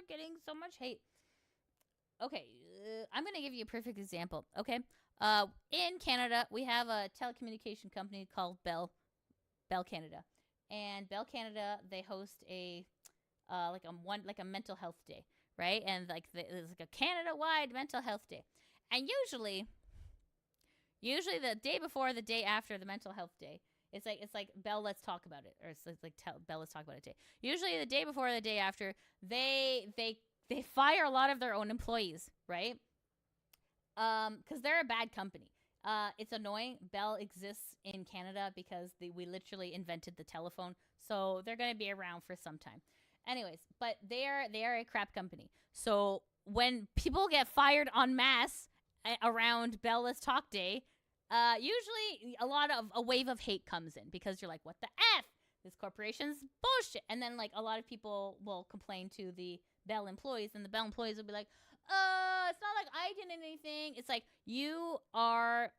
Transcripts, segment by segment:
are getting so much hate. Okay, I'm going to give you a perfect example. Okay. In Canada, we have a telecommunication company called Bell Canada. And Bell Canada, they host a like a mental health day, right? And like there's like a Canada-wide mental health day. And usually the day before, the day after the mental health day, it's like Bell, let's talk about it, or it's like Bell, let's talk about it day. Usually the day before, or the day after, they fire a lot of their own employees, right? Because they're a bad company. It's annoying. Bell exists in Canada because we literally invented the telephone, so they're going to be around for some time. Anyways, but they are a crap company. So when people get fired en masse around Bell Let's Talk Day, usually a wave of hate comes in because you're like, what the F? This corporation's bullshit. And then like a lot of people will complain to the Bell employees, and the Bell employees will be like, it's not like I did anything. It's like you are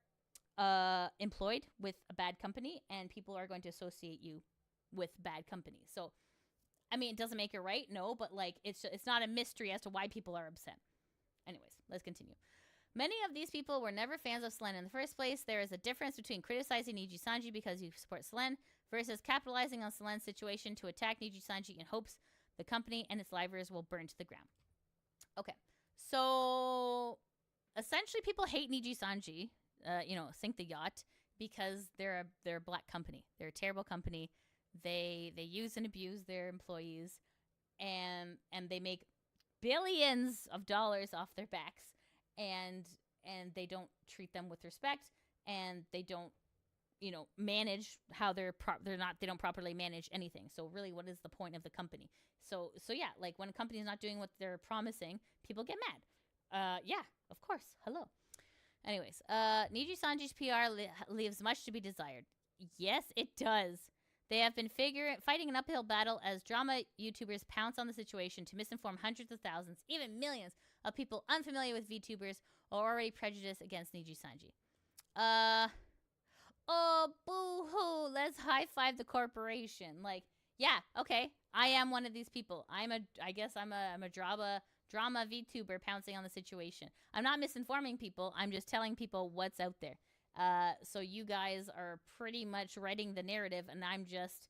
employed with a bad company, and people are going to associate you with bad companies. So, I mean, it doesn't make it right, no, but like it's not a mystery as to why people are upset. Anyways, let's continue. Many of these people were never fans of Selen in the first place. There is a difference between criticizing Nijisanji because you support Selen versus capitalizing on Selen's situation to attack Nijisanji in hopes the company and its libraries will burn to the ground. Okay, so essentially people hate Nijisanji, sink the yacht, because they're a black company. They're a terrible company. They use and abuse their employees, and they make billions of dollars off their backs, and they don't treat them with respect, and they don't manage how they don't properly manage anything. So really, what is the point of the company? So yeah, like when a company is not doing what they're promising, people get mad. Yeah, of course. Hello. Anyways, Nijisanji's PR leaves much to be desired. Yes, it does. They have been fighting an uphill battle as drama YouTubers pounce on the situation to misinform hundreds of thousands, even millions, of people unfamiliar with VTubers or already prejudiced against Nijisanji. Oh, boo-hoo, let's high-five the corporation. Like, yeah, okay, I am one of these people. I guess I'm a drama VTuber pouncing on the situation. I'm not misinforming people. I'm just telling people what's out there. So you guys are pretty much writing the narrative, and I'm just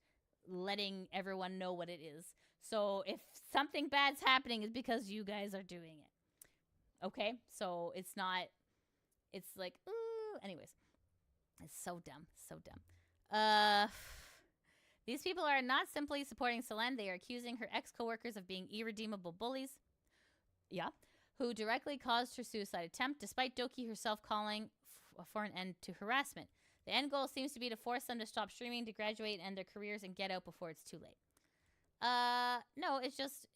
letting everyone know what it is. So if something bad's happening, it's because you guys are doing it. Okay? So it's like, ooh. Anyways. It's so dumb. So dumb. These people are not simply supporting Selen. They are accusing her ex-coworkers of being irredeemable bullies. Yeah. Who directly caused her suicide attempt, despite Doki herself calling for an end to harassment. The end goal seems to be to force them to stop streaming, to graduate, and end their careers and get out before it's too late. No, it's just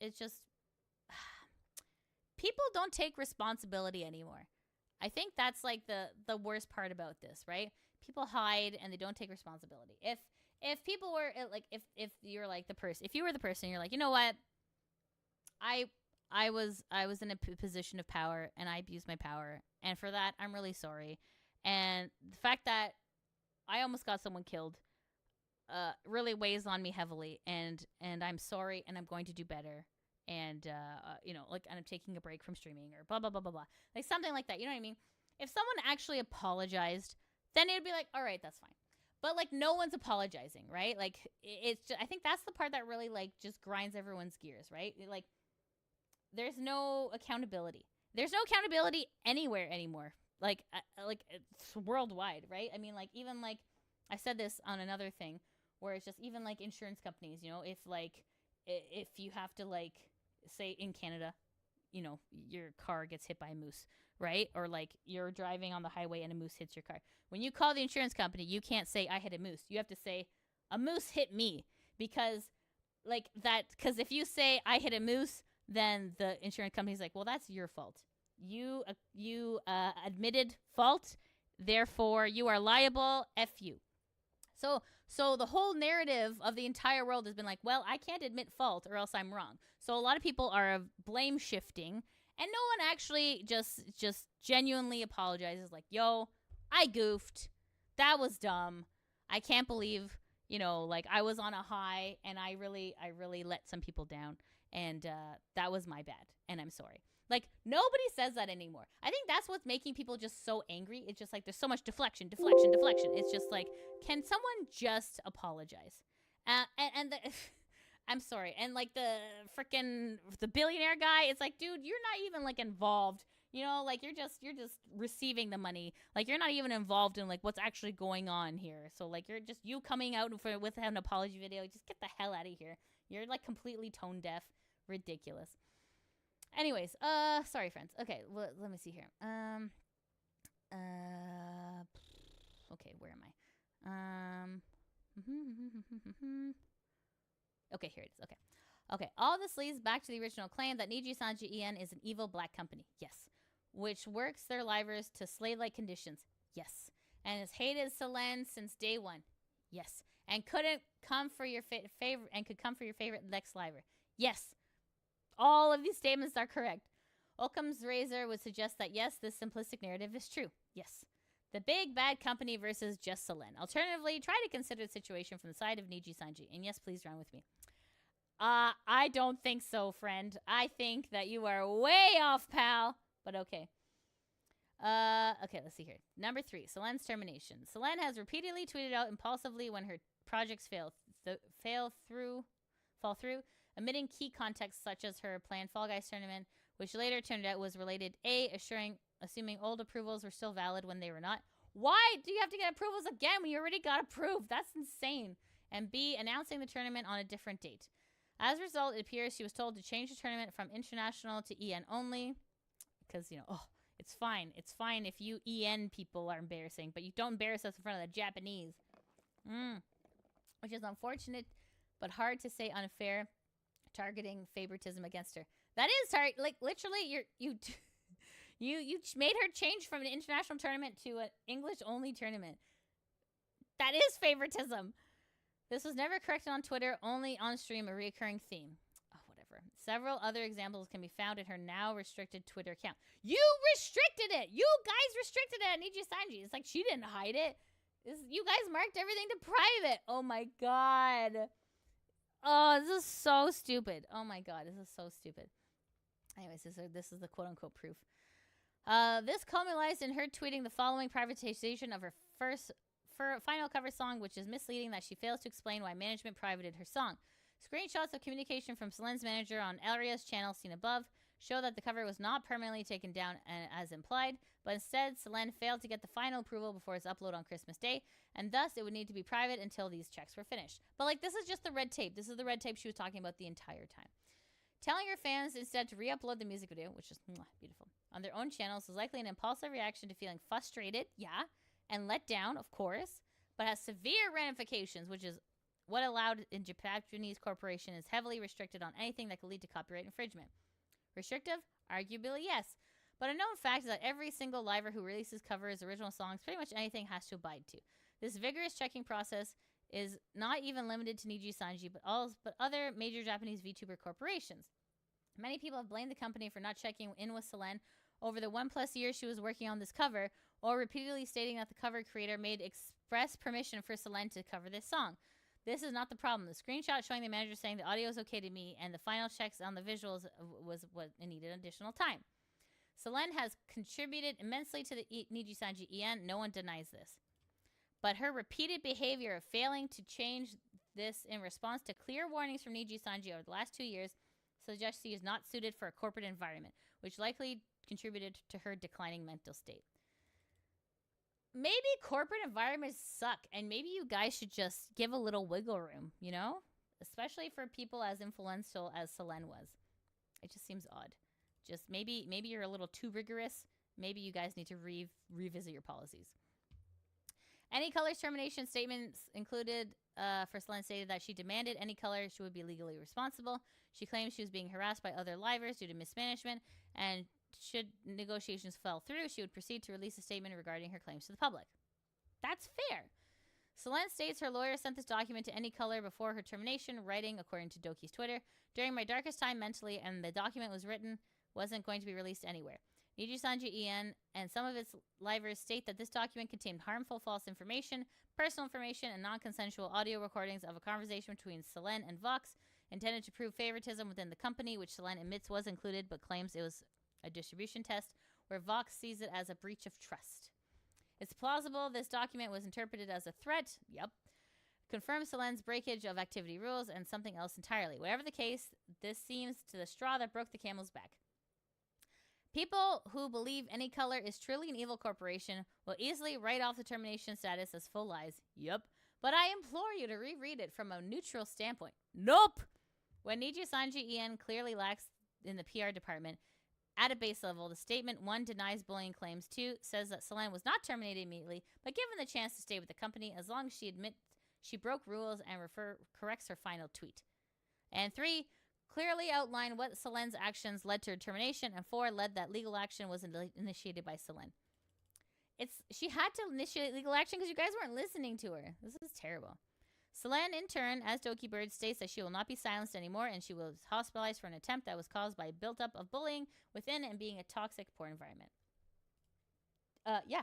people don't take responsibility anymore. I think that's like the worst part about this, right? People hide and they don't take responsibility. If people were like, if you're like the person, if you were the person, you're like, you know what? I was in a position of power and I abused my power, and for that I'm really sorry. And the fact that I almost got someone killed really weighs on me heavily, and I'm sorry, and I'm going to do better. And like, and I'm taking a break from streaming, or blah blah blah blah blah, like something like that. You know what I mean? If someone actually apologized, then it'd be like, all right, that's fine. But like, no one's apologizing, right? Like, it's just, I think that's the part that really like just grinds everyone's gears, right? Like, there's no accountability. There's no accountability anywhere anymore. Like it's worldwide, right? I mean, like, even like I said this on another thing where it's just even like insurance companies, if you have to, like, say in Canada, your car gets hit by a moose, right? Or like you're driving on the highway and a moose hits your car. When you call the insurance company, you can't say I hit a moose. You have to say a moose hit me, because if you say I hit a moose, then the insurance company's like, well, that's your fault. You admitted fault, therefore you are liable. F you. So the whole narrative of the entire world has been like, well, I can't admit fault or else I'm wrong. So a lot of people are blame shifting, and no one actually just genuinely apologizes. Like, yo, I goofed. That was dumb. I can't believe, like, I was on a high and I really let some people down. And that was my bad. And I'm sorry. Like, nobody says that anymore. I think that's what's making people just so angry. It's just like there's so much deflection. It's just like, can someone just apologize? And the, I'm sorry. And like the billionaire guy, it's like, dude, you're not even like involved. You know, like you're just receiving the money. Like you're not even involved in like what's actually going on here. So like you coming out with an apology video. Just get the hell out of here. You're like completely tone deaf. Ridiculous. Anyways, sorry friends. Okay, let me see here. Okay, where am I? Okay, here it is. Okay. All this leads back to the original claim that Nijisanji EN is an evil black company. Yes. Which works their livers to slave-like conditions. Yes. And has hated Selen since day one. Yes. And couldn't come for your favorite and could come for your favorite Lex Liver. Yes. All of these statements are correct. Occam's razor would suggest that yes, this simplistic narrative is true. Yes. The big bad company versus just Selen. Alternatively, try to consider the situation from the side of Nijisanji. And yes, please run with me. I don't think so, friend. I think that you are way off, pal. But okay. Okay, let's see here. Number 3, Selen's termination. Selen has repeatedly tweeted out impulsively when her projects fall through, omitting key contexts such as her planned Fall Guys tournament, which later turned out was related A, assuming old approvals were still valid when they were not. Why do you have to get approvals again when you already got approved? That's insane. And B, announcing the tournament on a different date. As a result, it appears she was told to change the tournament from international to EN only. Because, it's fine. It's fine if you EN people are embarrassing, but you don't embarrass us in front of the Japanese. Which is unfortunate, but hard to say unfair, targeting favoritism against her. That is literally you made her change from an international tournament to an English-only tournament. That is favoritism. This was never corrected on Twitter, only on stream, a recurring theme. Oh, whatever. Several other examples can be found in her now restricted Twitter account. You restricted it! You guys restricted it at Nijisanji. It's like she didn't hide it. You guys marked everything to private. Oh my god. Oh, this is so stupid. Oh my god, this is so stupid. Anyways, this is the quote-unquote proof. This culminates in her tweeting the following privatization of her final cover song, which is misleading that she fails to explain why management privated her song. Screenshots of communication from Selen's manager on Aria's channel seen above show that the cover was not permanently taken down as implied, but instead Selen failed to get the final approval before its upload on Christmas Day, and thus it would need to be private until these checks were finished. But like, this is just the red tape. This is the red tape she was talking about the entire time. Telling her fans instead to re-upload the music video, which is beautiful, on their own channels is likely an impulsive reaction to feeling frustrated, and let down, of course, but has severe ramifications, which is what allowed in Japanese corporation is heavily restricted on anything that could lead to copyright infringement. Restrictive? Arguably, yes. But a known fact is that every single liver who releases covers original songs, pretty much anything has to abide to. This vigorous checking process is not even limited to Nijisanji, but other major Japanese VTuber corporations. Many people have blamed the company for not checking in with Selen over the 1+ years she was working on this cover, or repeatedly stating that the cover creator made express permission for Selen to cover this song. This is not the problem. The screenshot showing the manager saying the audio is okay to me and the final checks on the visuals was what needed additional time. Selen has contributed immensely to the Nijisanji EN. No one denies this. But her repeated behavior of failing to change this in response to clear warnings from Nijisanji over the last 2 years suggests she is not suited for a corporate environment, which likely contributed to her declining mental state. Maybe corporate environments suck, and maybe you guys should just give a little wiggle room, especially for people as influential as Selen was. It just seems odd. Just maybe you're a little too rigorous. Maybe you guys need to revisit your policies. Any Color's termination statements included for Selen stated that she demanded Any Color she would be legally responsible. She claimed she was being harassed by other livers due to mismanagement, and should negotiations fall through, she would proceed to release a statement regarding her claims to the public. That's fair. Selen states her lawyer sent this document to Any Color before her termination, writing, according to Doki's Twitter, "During my darkest time mentally, and the document wasn't going to be released anywhere. Nijisanji EN and some of its livers state that this document contained harmful false information, personal information, and non-consensual audio recordings of a conversation between Selen and Vox. intended to prove favoritism within the company, which Selen admits was included, but claims it was a distribution test, where Vox sees it as a breach of trust. It's plausible this document was interpreted as a threat. Yep. Confirms Selen's breakage of activity rules and something else entirely. Whatever the case, this seems to the straw that broke the camel's back. People who believe Any Color is truly an evil corporation will easily write off the termination status as full lies. Yep. But I implore you to reread it from a neutral standpoint. Nope! When Nijisanji En clearly lacks in the PR department, at a base level, the statement 1 denies bullying claims, 2 says that Selen was not terminated immediately, but given the chance to stay with the company as long as she admits she broke rules and corrects her final tweet. And 3 clearly outline what Selen's actions led to her termination, and 4 led that legal action was initiated by Selen. She had to initiate legal action because you guys weren't listening to her. This is terrible. Selen, in turn, as Doki Bird, states that she will not be silenced anymore, and she was hospitalized for an attempt that was caused by a built-up of bullying within and being a toxic poor environment. Yeah.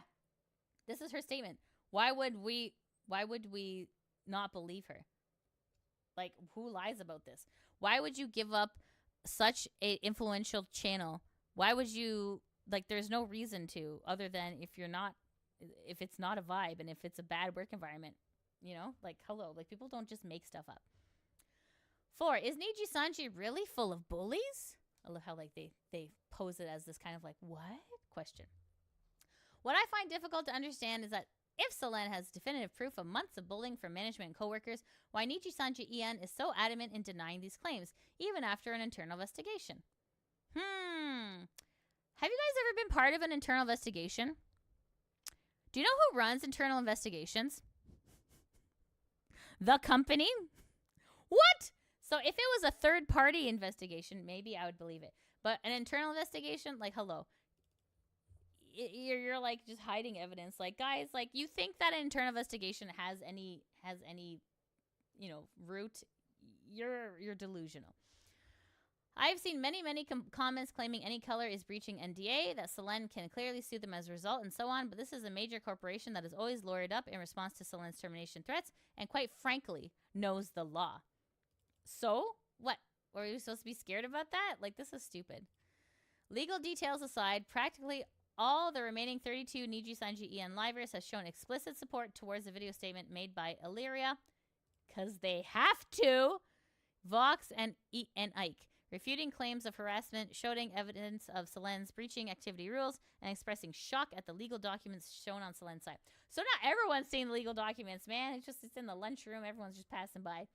This is her statement. Why would we not believe her? Like, who lies about this? Why would you give up such an influential channel? Why would you, like, there's no reason to, other than if it's not a vibe and if it's a bad work environment, you know, like, hello, like, people don't just make stuff up. 4, is Nijisanji really full of bullies? I love how, like, they pose it as this kind of, like, what? Question. What I find difficult to understand is that if Selen has definitive proof of months of bullying from management and coworkers, why Nijisanji En is so adamant in denying these claims, even after an internal investigation. Have you guys ever been part of an internal investigation? Do you know who runs internal investigations? The company? What? So if it was a third-party investigation, maybe I would believe it. But an internal investigation, like, hello. You're like just hiding evidence. Like, guys, like, you think that an internal investigation has any, you know, root? You're delusional. I've seen many comments claiming Any Color is breaching NDA, that Selen can clearly sue them as a result, and so on, but this is a major corporation that is always lured up in response to Selen's termination threats, and quite frankly, knows the law. So, what? Were you supposed to be scared about that? Like, this is stupid. Legal details aside, practically all the remaining 32 Nijisanji En livers has shown explicit support towards the video statement made by Illyria, because they have to, Vox, and Ike, refuting claims of harassment, showing evidence of Selen's breaching activity rules, and expressing shock at the legal documents shown on Selen's side. So not everyone's seen the legal documents, man. It's in the lunchroom. Everyone's just passing by.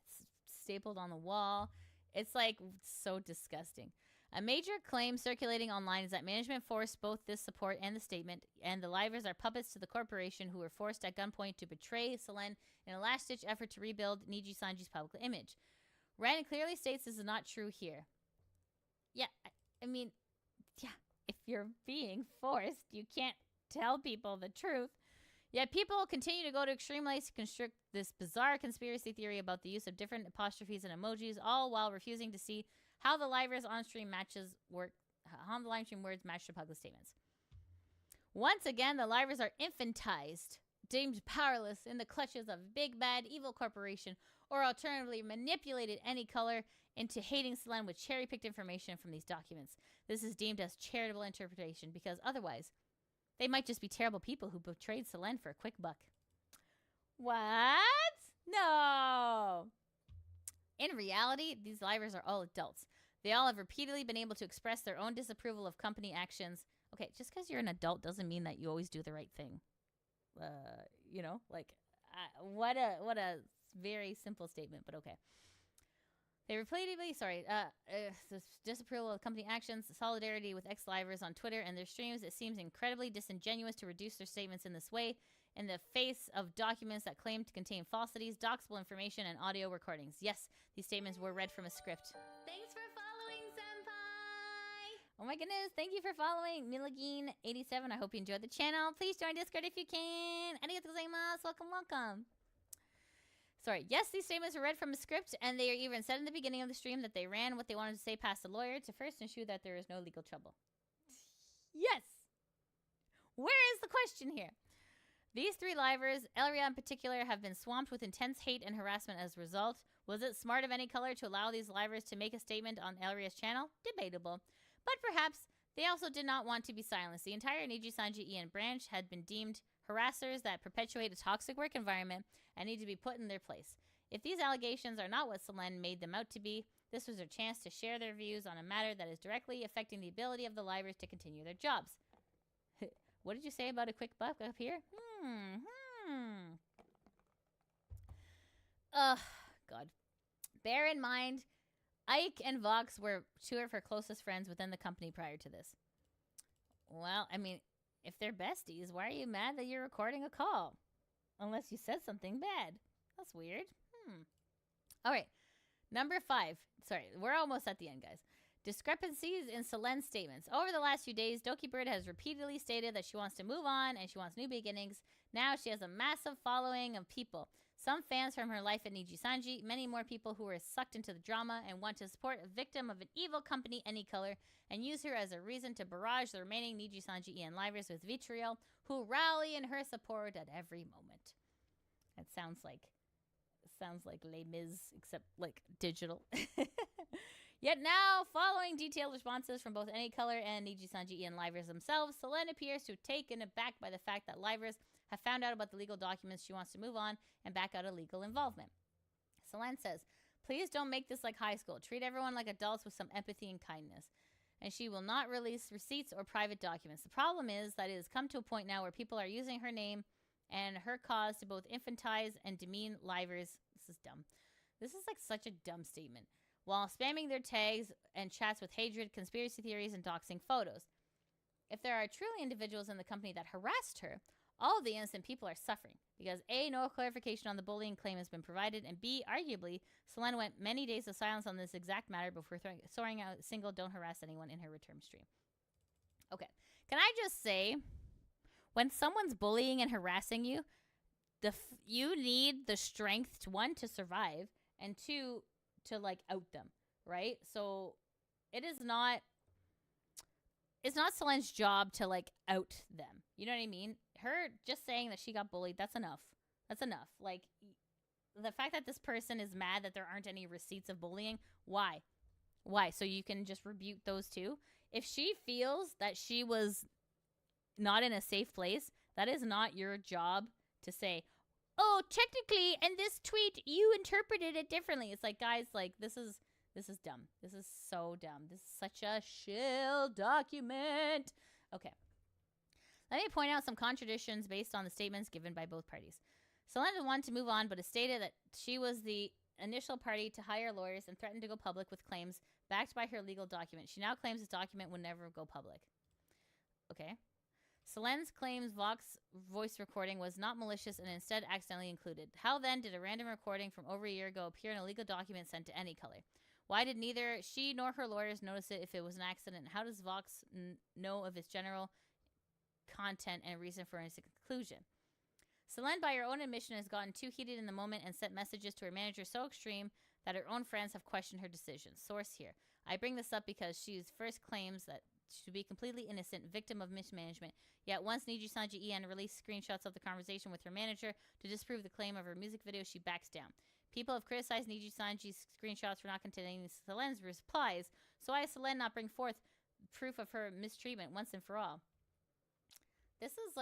It's stapled on the wall. It's like so disgusting. A major claim circulating online is that management forced both this support and the statement, and the livers are puppets to the corporation who were forced at gunpoint to betray Selen in a last-ditch effort to rebuild Nijisanji's public image. Rand clearly states this is not true here. Yeah, I mean, yeah, if you're being forced, you can't tell people the truth. Yet people continue to go to extreme lengths to construct this bizarre conspiracy theory about the use of different apostrophes and emojis, all while refusing to see how the livers on-stream matches work, how the live stream words match the public statements. Once again, the livers are infantized, deemed powerless in the clutches of big bad evil corporation, or alternatively manipulated Any Color into hating Selen with cherry-picked information from these documents. This is deemed as charitable interpretation because otherwise, they might just be terrible people who betrayed Selen for a quick buck. What? No! In reality, these livers are all adults. They all have repeatedly been able to express their own disapproval of company actions. Okay, just because you're an adult doesn't mean that you always do the right thing. You know, like, what a very simple statement, but okay. They repeatedly, disapproval of company actions, solidarity with ex-livers on Twitter and their streams. It seems incredibly disingenuous to reduce their statements in this way in the face of documents that claim to contain falsities, doxable information, and audio recordings. Yes, these statements were read from a script. Thanks for following, Senpai! Oh my goodness, thank you for following. Milagine87, I hope you enjoyed the channel. Please join Discord if you can. Arigatou gozaimasu. Welcome. Sorry, yes, these statements were read from a script, and they even said in the beginning of the stream that they ran what they wanted to say past the lawyer to first ensure that there is no legal trouble. Yes! Where is the question here? These three livers, Elria in particular, have been swamped with intense hate and harassment as a result. Was it smart of any color to allow these livers to make a statement on Elria's channel? Debatable. But perhaps they also did not want to be silenced. The entire Nijisanji Ian branch had been deemed harassers that perpetuate a toxic work environment and need to be put in their place. If these allegations are not what Selen made them out to be, this was their chance to share their views on a matter that is directly affecting the ability of the livers to continue their jobs. What did you say about a quick buck up here? God. Bear in mind, Ike and Vox were two of her closest friends within the company prior to this. Well, I mean, if they're besties, why are you mad that you're recording a call? Unless you said something bad. That's weird. All right. Number 5. Sorry, we're almost at the end, guys. Discrepancies in Selen's statements. Over the last few days, Doki Bird has repeatedly stated that she wants to move on and she wants new beginnings. Now she has a massive following of people. Some fans from her life at Nijisanji, many more people who are sucked into the drama and want to support a victim of an evil company any color and use her as a reason to barrage the remaining Nijisanji Ian livers with vitriol who rally in her support at every moment. That sounds like Les Mis, except like digital. Yet now, following detailed responses from both Any Color and Nijisanji Ian livers themselves, Selen appears to have taken aback by the fact that livers have found out about the legal documents. She wants to move on and back out of legal involvement. Selen says, please don't make this like high school. Treat everyone like adults with some empathy and kindness. And she will not release receipts or private documents. The problem is that it has come to a point now where people are using her name and her cause to both infantize and demean livers. This is dumb. This is like such a dumb statement. While spamming their tags and chats with hatred, conspiracy theories, and doxing photos. If there are truly individuals in the company that harassed her, all of the innocent people are suffering because A, no clarification on the bullying claim has been provided, and B, arguably, Selen went many days of silence on this exact matter before throwing out a single don't harass anyone in her return stream. Okay. Can I just say, when someone's bullying and harassing you, you need the strength to, 1, to survive, and 2, to like out them, right? So it's not Selen's job to like out them. You know what I mean? Her just saying that she got bullied, that's enough. That's enough. Like the fact that this person is mad that there aren't any receipts of bullying, why? So you can just rebuke those too? If she feels that she was not in a safe place, that is not your job to say, oh, technically, in this tweet, you interpreted it differently. It's like, guys, like, this is dumb. This is so dumb. This is such a shill document. Okay. Let me point out some contradictions based on the statements given by both parties. Selen wanted to move on, but has stated that she was the initial party to hire lawyers and threatened to go public with claims backed by her legal document. She now claims this document would never go public. Okay. Selen's claims Vox voice recording was not malicious and instead accidentally included. How then did a random recording from over a year ago appear in a legal document sent to Any Color? Why did neither she nor her lawyers notice it if it was an accident? How does Vox know of its general content and reason for its conclusion? Selen, by her own admission, has gotten too heated in the moment and sent messages to her manager so extreme that her own friends have questioned her decisions. Source here. I bring this up because she first claims that to be completely innocent, victim of mismanagement. Yet once Nijisanji Ian released screenshots of the conversation with her manager to disprove the claim of her music video, she backs down. People have criticized Nijisanji's screenshots for not containing Selen's replies, so why has Selen not bring forth proof of her mistreatment once and for all? This is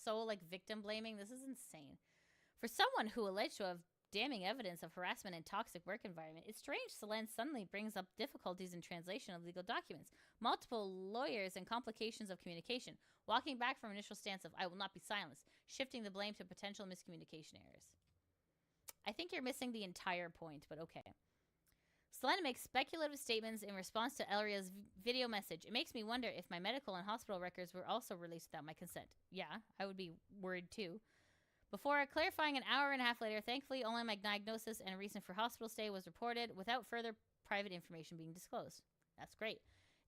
so like victim blaming. This is insane. For someone who alleged to have damning evidence of harassment and toxic work environment, it's strange Selen suddenly brings up difficulties in translation of legal documents, multiple lawyers, and complications of communication, walking back from initial stance of I will not be silenced, shifting the blame to potential miscommunication errors. I think you're missing the entire point, but okay. Selen makes speculative statements in response to Elria's video message. It makes me wonder if my medical and hospital records were also released without my consent. Yeah, I would be worried too. Before clarifying an hour and a half later, thankfully only my diagnosis and reason for hospital stay was reported without further private information being disclosed. That's great.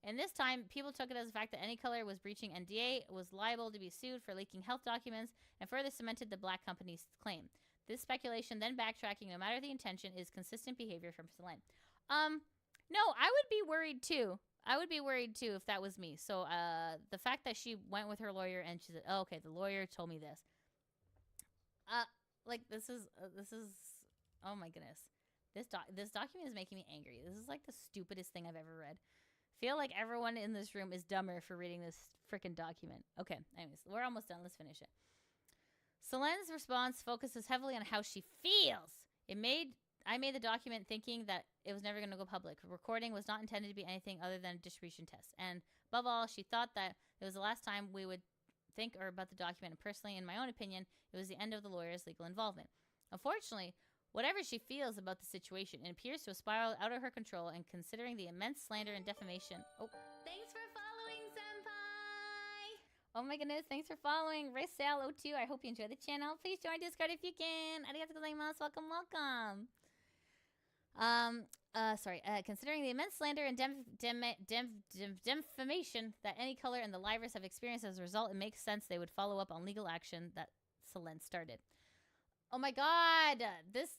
And this time, people took it as the fact that Any Color was breaching NDA, was liable to be sued for leaking health documents, and further cemented the black company's claim. This speculation, then backtracking, no matter the intention, is consistent behavior from Selen. No, I would be worried too. I would be worried too if that was me. So, the fact that she went with her lawyer and she said, oh, okay, the lawyer told me this. Like, this is, oh my goodness. This document is making me angry. This is like the stupidest thing I've ever read. Feel like everyone in this room is dumber for reading this freaking document. Okay, anyways, we're almost done. Let's finish it. Selen's response focuses heavily on how she feels. I made the document thinking that it was never going to go public. Recording was not intended to be anything other than a distribution test. And above all, she thought that it was the last time we would think or about the document. And personally, in my own opinion, it was the end of the lawyer's legal involvement. Unfortunately, whatever she feels about the situation, it appears to have spiraled out of her control, and considering the immense slander and defamation... Oh, thanks for following, Senpai! Oh my goodness, thanks for following. Raysal02, I hope you enjoy the channel. Please join Discord if you can. Arigatou gozaimasu. Welcome, welcome. Considering the immense slander and defamation that any color in the livers have experienced as a result, it makes sense they would follow up on legal action that Selen started. Oh my god, this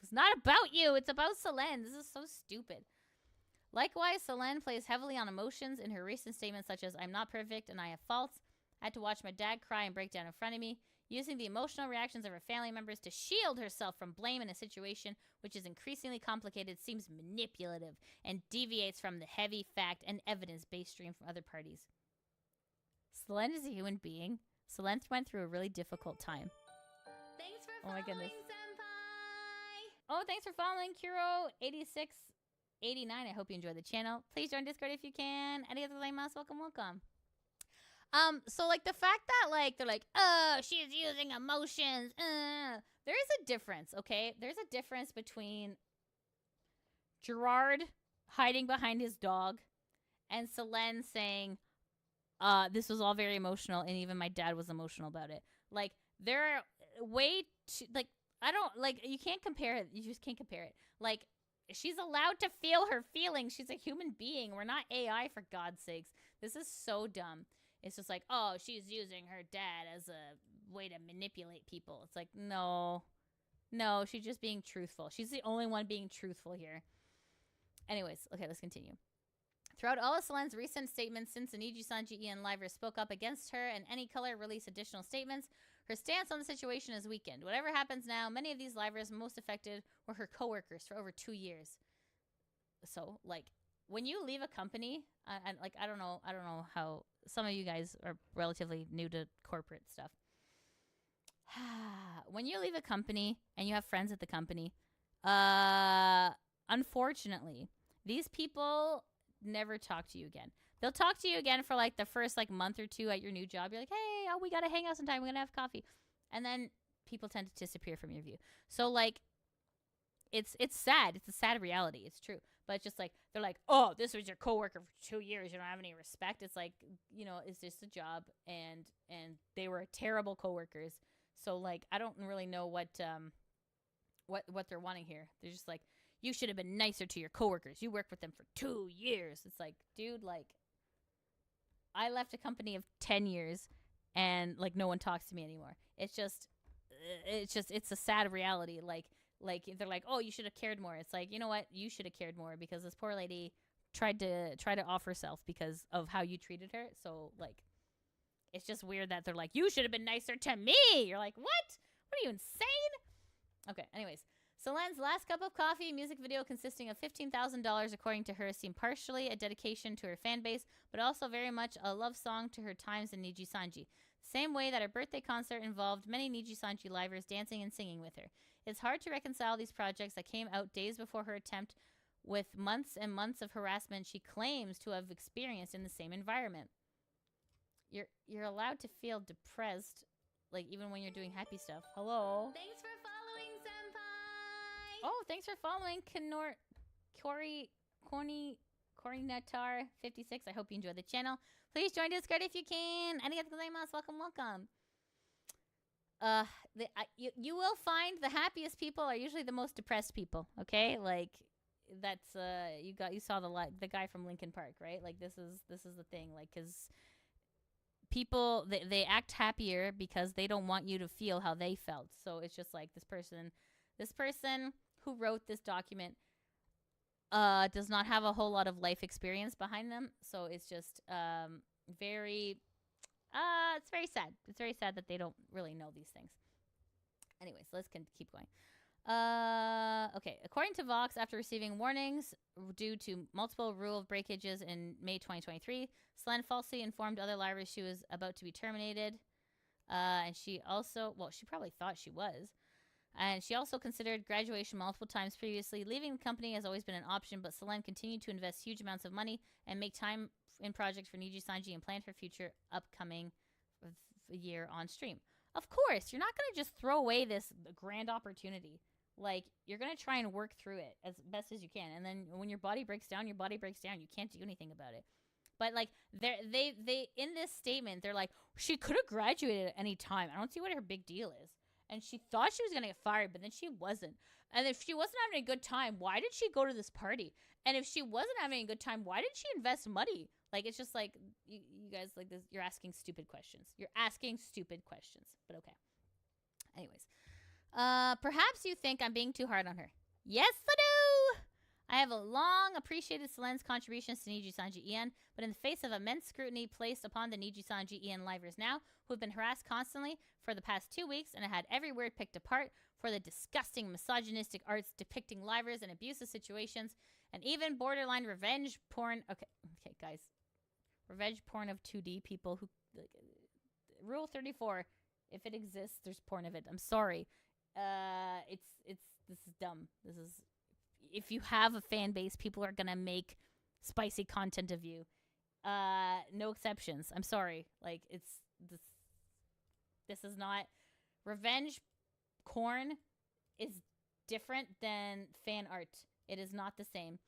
was not about you. It's about Selen. This is so stupid. Likewise, Selen plays heavily on emotions in her recent statements such as, I'm not perfect and I have faults. I had to watch my dad cry and break down in front of me. Using the emotional reactions of her family members to shield herself from blame in a situation which is increasingly complicated seems manipulative and deviates from the heavy fact and evidence-based stream from other parties. Selen is a human being. Selen went through a really difficult time. Thanks for following, Senpai! Oh, thanks for following, Kuro8689. I hope you enjoyed the channel. Please join Discord if you can. Arigatou gozaimasu. Welcome, welcome. So, like, the fact that, like, they're like, she's using emotions, there is a difference, okay? There's a difference between Gerard hiding behind his dog and Selen saying, this was all very emotional, and even my dad was emotional about it. Like, there are way too, like, I don't, like, you can't compare it. You just can't compare it. Like, she's allowed to feel her feelings. She's a human being. We're not AI, for God's sakes. This is so dumb. It's just like, oh, she's using her dad as a way to manipulate people. It's like, no, she's just being truthful. She's the only one being truthful here. Anyways, okay, let's continue. Throughout all of Selen's recent statements since the Nijisanji and Livers spoke up against her and any color released additional statements, her stance on the situation is weakened. Whatever happens now, many of these Livers most affected were her coworkers for over 2 years. So, like, when you leave a company, I don't know how some of you guys are relatively new to corporate stuff. When you leave a company and you have friends at the company, unfortunately, these people never talk to you again. They'll talk to you again for like the first like month or two at your new job. You're like, hey, we gotta hang out sometime. We're gonna have coffee, and then people tend to disappear from your view. So like, it's sad. It's a sad reality. It's true. But it's just like, they're like, oh, this was your coworker for 2 years. You don't have any respect. It's like, you know, it's just a job, and they were terrible coworkers. So like, I don't really know what they're wanting here. They're just like, you should have been nicer to your coworkers. You worked with them for 2 years. It's like, dude, like, I left a company of 10 years, and like, no one talks to me anymore. It's a sad reality. Like they're like, oh, you should have cared more. It's like, you know what? You should have cared more, because this poor lady tried to off herself because of how you treated her. So like, it's just weird that they're like, you should have been nicer to me. You're like, what? What are you, insane? Okay, anyways. Selen's last cup of coffee music video, consisting of $15,000, according to her, seemed partially a dedication to her fan base, but also very much a love song to her times in Nijisanji. Same way that her birthday concert involved many Nijisanji livers dancing and singing with her. It's hard to reconcile these projects that came out days before her attempt with months and months of harassment she claims to have experienced in the same environment. You're allowed to feel depressed, like, even when you're doing happy stuff. Hello? Thanks for following, Senpai! Oh, thanks for following, Korinatar56. I hope you enjoyed the channel. Please join Discord if you can. Arigatou gozaimasu. Welcome, welcome. You will find the happiest people are usually the most depressed people. Okay, like, that's you saw the guy from Linkin Park, right? Like, this is the thing, like, because people they act happier because they don't want you to feel how they felt. So it's just like, this person who wrote this document does not have a whole lot of life experience behind them. So it's just very it's very sad. It's very sad that they don't really know these things. Anyways, let's keep going. Okay. According to Vox, after receiving warnings due to multiple rule breakages in May 2023, Selen falsely informed other libraries she was about to be terminated. And she also, well, she probably thought she was. And she also considered graduation multiple times previously. Leaving the company has always been an option, but Selen continued to invest huge amounts of money and make time in projects for Nijisanji and plan for future upcoming year on stream. Of course, you're not going to just throw away this grand opportunity. Like, you're going to try and work through it as best as you can. And then when your body breaks down, your body breaks down. You can't do anything about it. But, like, they in this statement, they're like, she could have graduated at any time. I don't see what her big deal is. And she thought she was going to get fired, but then she wasn't. And if she wasn't having a good time, why did she go to this party? And if she wasn't having a good time, why did she invest money? Like, it's just like, you guys, like, this, you're asking stupid questions. You're asking stupid questions. But okay. Anyways. Perhaps you think I'm being too hard on her. Yes, I do! I have long appreciated Selen's contributions to Nijisanji En, but in the face of immense scrutiny placed upon the Nijisanji En livers now, who have been harassed constantly for the past 2 weeks and have had every word picked apart for the disgusting misogynistic arts depicting livers in abusive situations, and even borderline revenge porn. Okay, guys. Revenge porn of 2D people who... Like, Rule 34, if it exists, there's porn of it. I'm sorry. This is dumb. This is... If you have a fan base, people are gonna make spicy content of you. No exceptions. I'm sorry. Like, it's this is not revenge corn is different than fan art. It is not the same.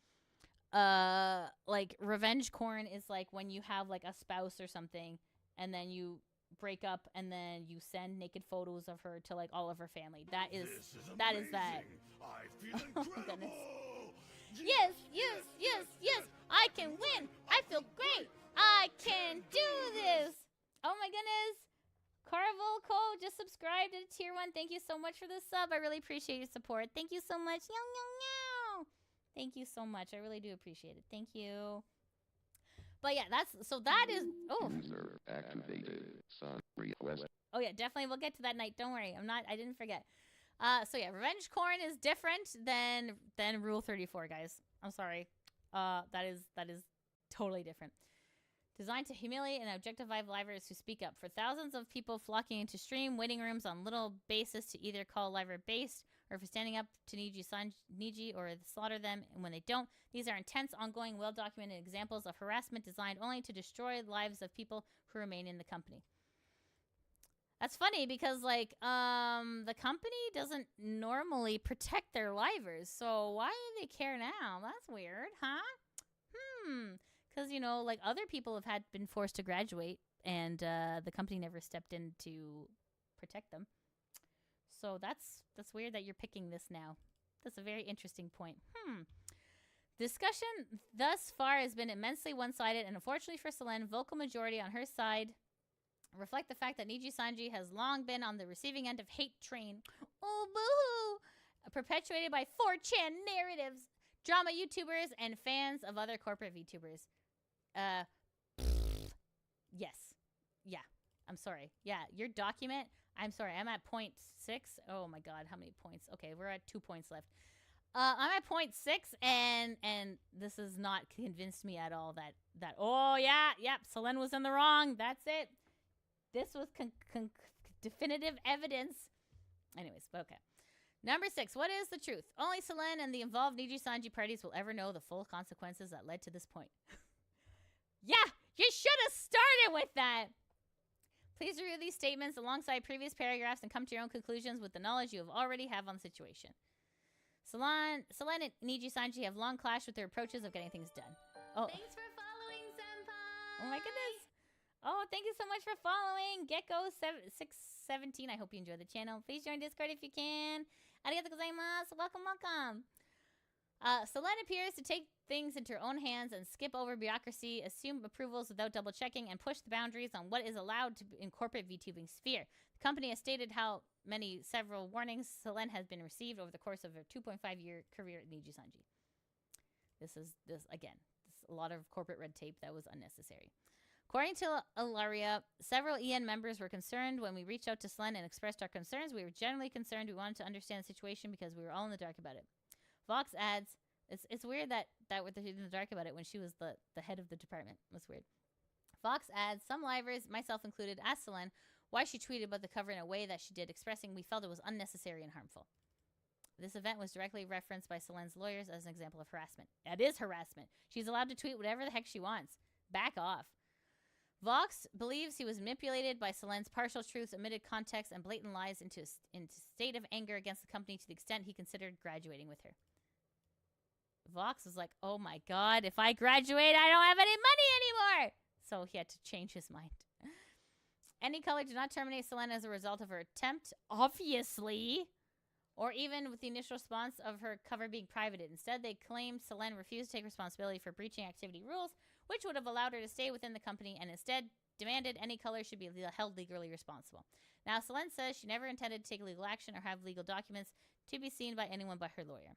Like, revenge corn is like when you have like a spouse or something and then you break up and then you send naked photos of her to like all of her family. That is that. I feel incredible. Yes. I can win. I feel great. I can do this. Oh my goodness. Carvel Cole just subscribed to tier 1. Thank you so much for the sub. I really appreciate your support. Thank you so much. Yow. Thank you so much. I really do appreciate it. Thank you. But yeah, that is User activated. Son request. Oh yeah, definitely we'll get to that night. Don't worry. I didn't forget. So yeah, revenge corn is different than Rule 34, guys. I'm sorry. That is totally different. Designed to humiliate and objectify livers who speak up. For thousands of people flocking into stream waiting rooms on little basis to either call liver based or for standing up to Niji or slaughter them when they don't. These are intense, ongoing, well-documented examples of harassment designed only to destroy the lives of people who remain in the company. That's funny because, like, the company doesn't normally protect their livers, so why do they care now? That's weird, huh? Because, you know, like, other people have been forced to graduate, and the company never stepped in to protect them. So that's weird that you're picking this now. That's a very interesting point. Discussion thus far has been immensely one-sided, and unfortunately for Selen, vocal majority on her side reflect the fact that Nijisanji has long been on the receiving end of hate train. Oh, boo-hoo! Perpetuated by 4chan narratives, drama YouTubers, and fans of other corporate VTubers. Yes. Yeah. I'm sorry. Yeah, your document... I'm sorry, I'm at 0.6. Oh my god, how many points? Okay, we're at 2 points left. I'm at 0.6, and this has not convinced me at all that oh yeah, Selen was in the wrong. That's it. This was definitive evidence. Anyways, okay. Number 6, what is the truth? Only Selen and the involved Nijisanji parties will ever know the full consequences that led to this point. Yeah, you should have started with that. Please review these statements alongside previous paragraphs and come to your own conclusions with the knowledge you already have on the situation. Selen and Nijisanji have long clashed with their approaches of getting things done. Oh. Thanks for following, senpai! Oh my goodness. Oh, thank you so much for following. Gecko617. I hope you enjoy the channel. Please join Discord if you can. Arigatou gozaimasu. Welcome. Selen appears to take things into her own hands and skip over bureaucracy, assume approvals without double checking, and push the boundaries on what is allowed to incorporate VTubing sphere. The company has stated how several warnings Selen has been received over the course of her 2.5-year career at Nijisanji. This is a lot of corporate red tape that was unnecessary. According to Ilaria, several EN members were concerned when we reached out to Selen and expressed our concerns. We were generally concerned. We wanted to understand the situation because we were all in the dark about it. Vox adds, it's weird that we're in the dark about it when she was the head of the department. That's weird. Vox adds, some livers, myself included, asked Selen why she tweeted about the cover in a way that she did, expressing we felt it was unnecessary and harmful. This event was directly referenced by Selen's lawyers as an example of harassment. That is harassment. She's allowed to tweet whatever the heck she wants. Back off. Vox believes he was manipulated by Selen's partial truths, omitted context, and blatant lies into state of anger against the company to the extent he considered graduating with her. Vox was like, oh my god, if I graduate, I don't have any money anymore! So he had to change his mind. Any Color did not terminate Selen as a result of her attempt, obviously, or even with the initial response of her cover being privated. Instead, they claimed Selen refused to take responsibility for breaching activity rules, which would have allowed her to stay within the company, and instead demanded Any Color should be held legally responsible. Now, Selen says she never intended to take legal action or have legal documents to be seen by anyone but her lawyer.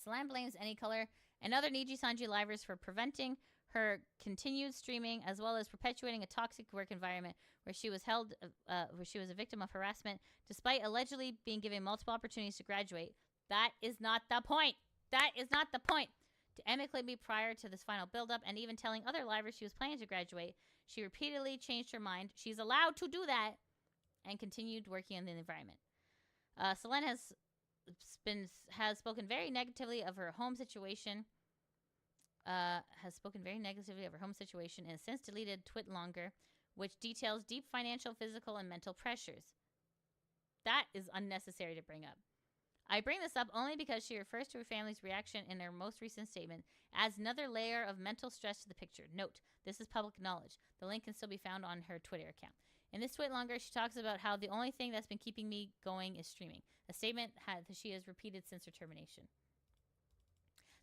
Selen blames Any Color and other Nijisanji livers for preventing her continued streaming, as well as perpetuating a toxic work environment where she was a victim of harassment, despite allegedly being given multiple opportunities to graduate. That is not the point. That is not the point. To amicably prior to this final build-up, and even telling other livers she was planning to graduate, she repeatedly changed her mind. She's allowed to do that, and continued working in the environment. Selen has spoken very negatively of her home situation. And has since deleted Twitlonger, which details deep financial, physical, and mental pressures. That is unnecessary to bring up. I bring this up only because she refers to her family's reaction in her most recent statement as another layer of mental stress to the picture. Note, this is public knowledge. The link can still be found on her Twitter account. In this Twitlonger, she talks about how the only thing that's been keeping me going is streaming, a statement that she has repeated since her termination.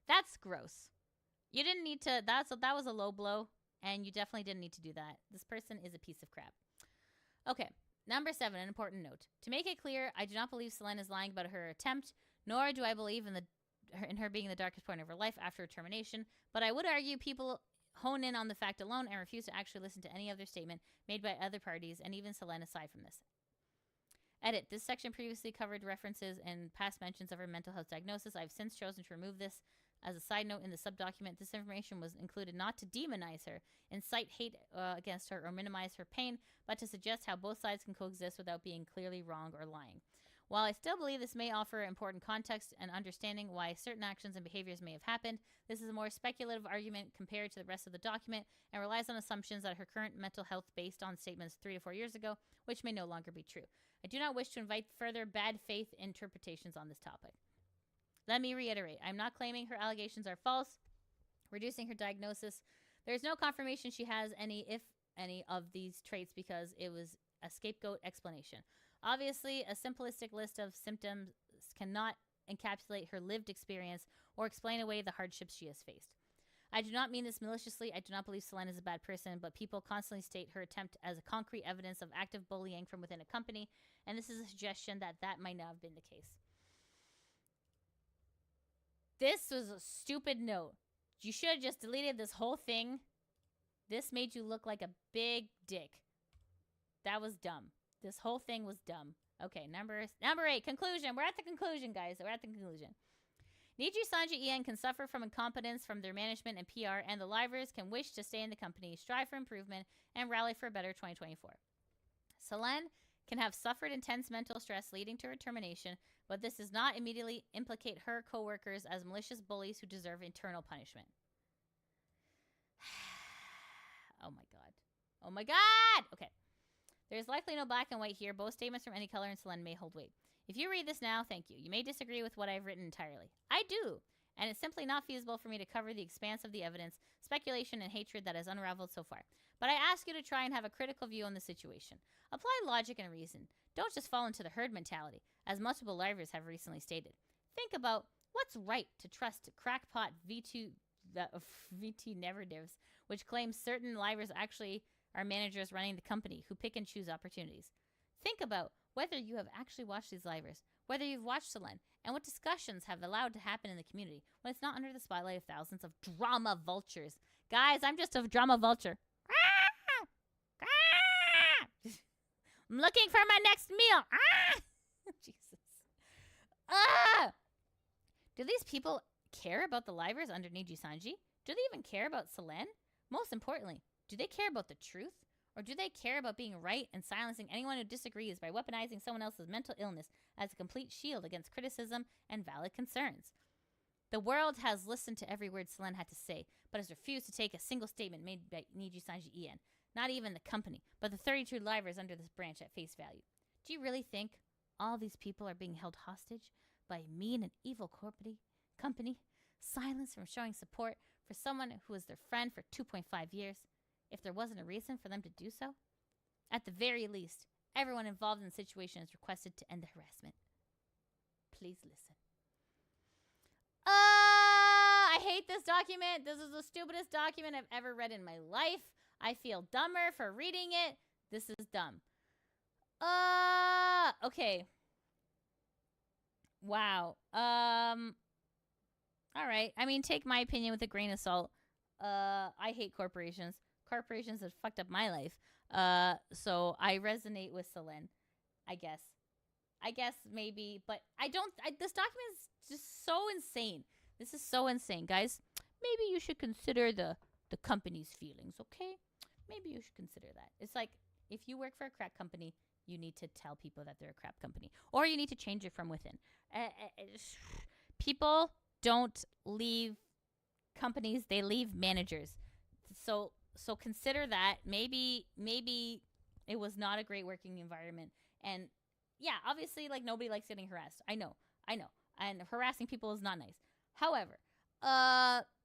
That's gross. You didn't need to, that was a low blow, and you definitely didn't need to do that. This person is a piece of crap. Okay, number 7, an important note. To make it clear, I do not believe Selen is lying about her attempt, nor do I believe in her being the darkest point of her life after her termination, but I would argue people hone in on the fact alone and refuse to actually listen to any other statement made by other parties, and even Selen aside from this. Edit. This section previously covered references and past mentions of her mental health diagnosis. I've since chosen to remove this. As a side note in the subdocument, this information was included not to demonize her, incite hate against her, or minimize her pain, but to suggest how both sides can coexist without being clearly wrong or lying. While I still believe this may offer important context and understanding why certain actions and behaviors may have happened, this is a more speculative argument compared to the rest of the document and relies on assumptions that her current mental health based on statements 3 to 4 years ago, which may no longer be true. I do not wish to invite further bad faith interpretations on this topic. Let me reiterate, I'm not claiming her allegations are false, reducing her diagnosis. There is no confirmation she has any, if any, of these traits because it was a scapegoat explanation. Obviously, a simplistic list of symptoms cannot encapsulate her lived experience or explain away the hardships she has faced. I do not mean this maliciously. I do not believe Selen is a bad person, but people constantly state her attempt as a concrete evidence of active bullying from within a company, and this is a suggestion that that might not have been the case. This was a stupid note. You should have just deleted this whole thing. This made you look like a big dick. That was dumb. This whole thing was dumb. Okay, number 8, conclusion. We're at the conclusion, guys. We're at the conclusion. Nijisanji EN can suffer from incompetence from their management and PR, and the livers can wish to stay in the company, strive for improvement, and rally for a better 2024. Selen can have suffered intense mental stress leading to her termination, but this does not immediately implicate her co-workers as malicious bullies who deserve internal punishment. Oh my god. Oh my god! Okay. There's likely no black and white here. Both statements from Any Color and Selen may hold weight. If you read this now, thank you. You may disagree with what I've written entirely. I do. And it's simply not feasible for me to cover the expanse of the evidence, speculation, and hatred that has unraveled so far. But I ask you to try and have a critical view on the situation. Apply logic and reason. Don't just fall into the herd mentality, as multiple livers have recently stated. Think about what's right to trust crackpot VT narratives, which claim certain livers actually are managers running the company who pick and choose opportunities. Think about whether you have actually watched these livers, whether you've watched Selen, and what discussions have allowed to happen in the community when it's not under the spotlight of thousands of drama vultures. Guys, I'm just a drama vulture. I'm looking for my next meal. Ah! Jesus. Ah! Do these people care about the livers under Nijisanji? Do they even care about Selen? Most importantly, do they care about the truth? Or do they care about being right and silencing anyone who disagrees by weaponizing someone else's mental illness as a complete shield against criticism and valid concerns? The world has listened to every word Selen had to say, but has refused to take a single statement made by Nijisanji En. Not even the company, but the 32 livers under this branch at face value. Do you really think all these people are being held hostage by a mean and evil company, silenced from showing support for someone who was their friend for 2.5 years, if there wasn't a reason for them to do so? At the very least, everyone involved in the situation is requested to end the harassment. Please listen. I hate this document. This is the stupidest document I've ever read in my life. I feel dumber for reading it. This is dumb. Okay. Wow. All right. I mean, take my opinion with a grain of salt. I hate corporations. Corporations have fucked up my life. So I resonate with Selen, I guess. Maybe, but this document is just so insane. This is so insane, guys. Maybe you should consider the company's feelings, okay? Maybe you should consider that. It's like, if you work for a crap company, you need to tell people that they're a crap company. Or you need to change it from within. People don't leave companies, they leave managers. So consider that. Maybe it was not a great working environment. And yeah, obviously, like, nobody likes getting harassed. I know. And harassing people is not nice. However,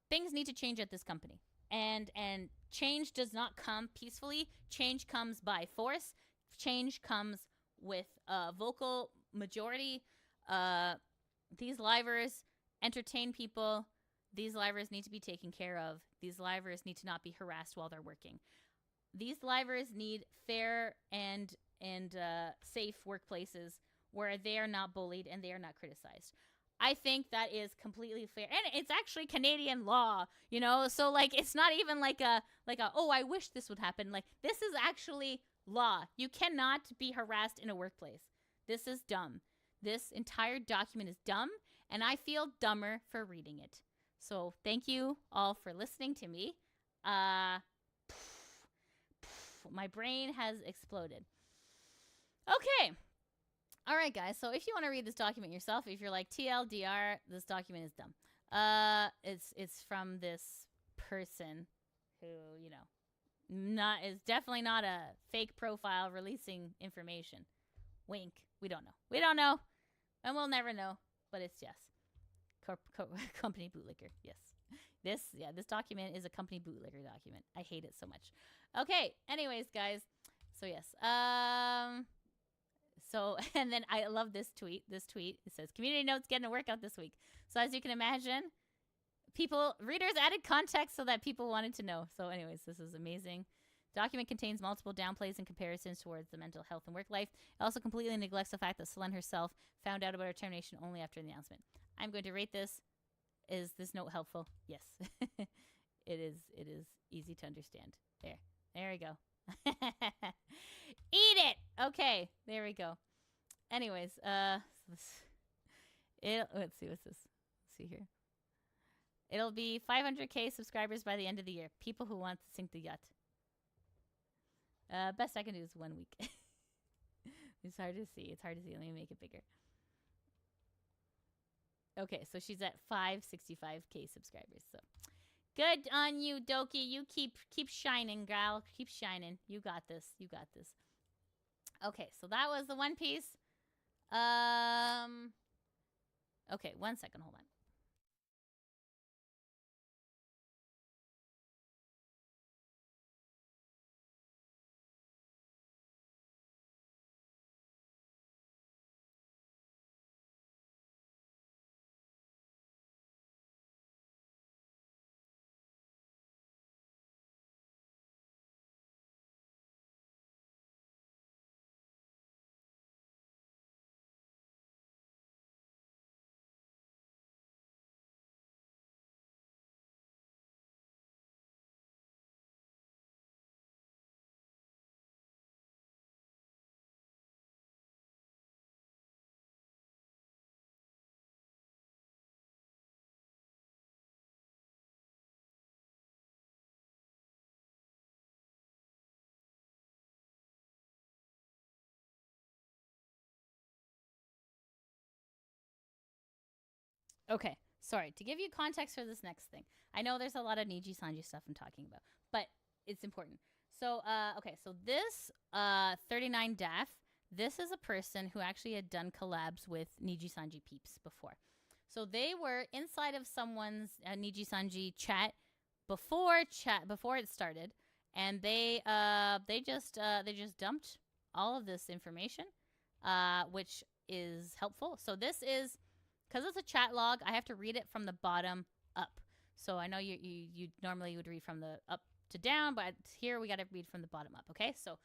things need to change at this company. And change does not come peacefully. Change comes by force. Change comes with a vocal majority. These livers entertain people. These livers need to be taken care of. These livers need to not be harassed while they're working. These livers need fair and safe workplaces where they are not bullied and they are not criticized. I think that is completely fair, and it's actually Canadian law, you know. So like, it's not even like a oh, I wish this would happen. Like, this is actually law. You cannot be harassed in a workplace. This is dumb. This entire document is dumb, and I feel dumber for reading it. So thank you all for listening to me. My brain has exploded. Okay. All right, guys. So if you want to read this document yourself, if you're like TLDR, this document is dumb. It's from this person who, you know, is definitely not a fake profile releasing information. Wink. We don't know, and we'll never know. But it's yes, company bootlicker. Yes. This document is a company bootlicker document. I hate it so much. Okay. Anyways, guys. So yes. So, and then I love this tweet. It says, community notes getting a workout this week. So as you can imagine, readers added context so that people wanted to know. So anyways, this is amazing. Document contains multiple downplays and comparisons towards the mental health and work life. It also completely neglects the fact that Selen herself found out about her termination only after the announcement. I'm going to rate this. Is this note helpful? Yes. It is easy to understand. There we go. Eat it. Okay, there we go. Anyways, let's see, what's this? Let's see here. It'll be 500k subscribers by the end of the year. People who want to sink the yacht. Best I can do is 1 week. It's hard to see. Let me make it bigger. Okay, so she's at 565k subscribers. So good on you, Doki. You keep shining, gal. Keep shining. You got this. Okay, so that was the One Piece. Okay, 1 second. Hold on. Okay, sorry. To give you context for this next thing, I know there's a lot of Nijisanji stuff I'm talking about, but it's important. So, okay, so this 39 Daff, this is a person who actually had done collabs with Nijisanji peeps before. So they were inside of someone's Nijisanji chat before it started, and they just dumped all of this information, which is helpful. So this is, because it's a chat log, I have to read it from the bottom up. So I know you normally would read from the up to down, but here we got to read from the bottom up. Okay, so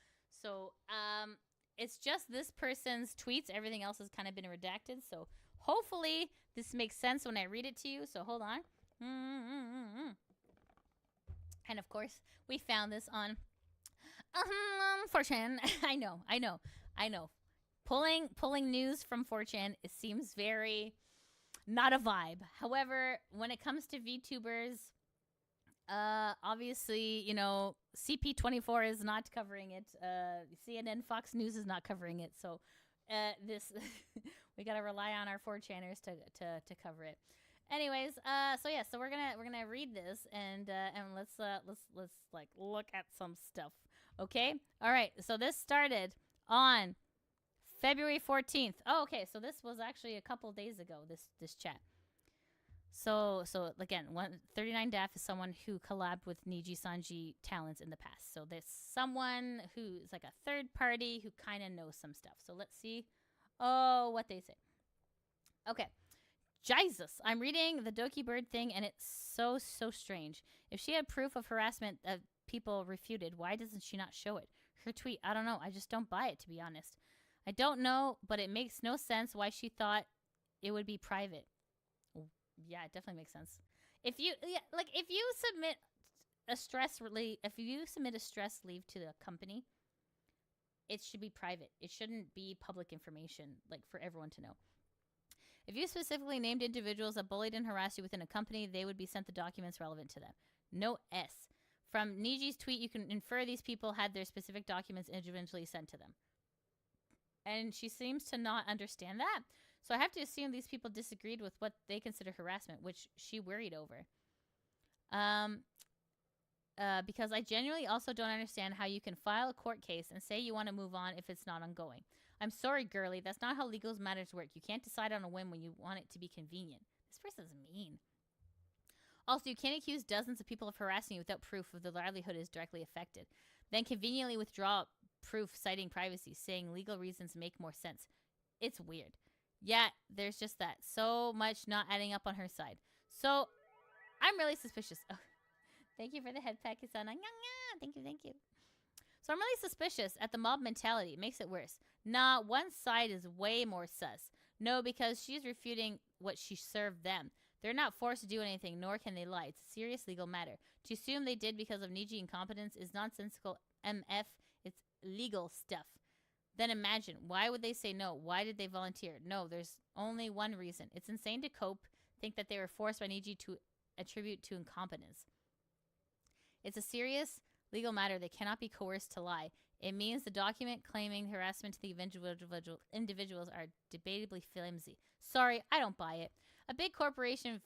it's just this person's tweets. Everything else has kind of been redacted. So hopefully this makes sense when I read it to you. So hold on. And of course, we found this on 4chan. I know. Pulling news from 4chan, it seems very not a vibe. However, when it comes to VTubers, obviously, you know, CP24 is not covering it. CNN, Fox News is not covering it. So this we gotta rely on our 4chaners to cover it. Anyways, so we're gonna read this and let's like look at some stuff. Okay, all right. So this started on February 14th. Oh, okay. So this was actually a couple days ago. This chat. So again, 39 Daff is someone who collabed with Nijisanji talents in the past. So there's someone who's like a third party who kind of knows some stuff. So let's see. Oh, what they say. Okay. Jesus, I'm reading the Doki Bird thing, and it's so strange. If she had proof of harassment that people refuted, why doesn't she not show it? Her tweet, I don't know. I just don't buy it, to be honest. I don't know, but it makes no sense why she thought it would be private. Yeah, it definitely makes sense. If you submit a stress leave to the company, it should be private. It shouldn't be public information, like for everyone to know. If you specifically named individuals that bullied and harassed you within a company, they would be sent the documents relevant to them. No S. From Niji's tweet, you can infer these people had their specific documents individually sent to them. And she seems to not understand that. So I have to assume these people disagreed with what they consider harassment, which she worried over. Because I genuinely also don't understand how you can file a court case and say you want to move on if it's not ongoing. I'm sorry, girly. That's not how legal matters work. You can't decide on a whim when you want it to be convenient. This person's mean. Also, you can't accuse dozens of people of harassing you without proof of the livelihood is directly affected. Then conveniently withdraw proof citing privacy, saying legal reasons make more sense. It's weird. Yeah, there's just that. So much not adding up on her side. So, I'm really suspicious. Oh, thank you for the head pack, Kisana. Thank you. So I'm really suspicious at the mob mentality. It makes it worse. Nah, one side is way more sus. No, because she's refuting what she served them. They're not forced to do anything, nor can they lie. It's a serious legal matter. To assume they did because of Niji incompetence is nonsensical MF. It's legal stuff. Then imagine, why would they say no? Why did they volunteer? No, there's only one reason. It's insane to think that they were forced by Niji to attribute to incompetence. It's a serious legal matter. They cannot be coerced to lie. It means the document claiming harassment to the individuals are debatably flimsy. Sorry, I don't buy it. A big corporation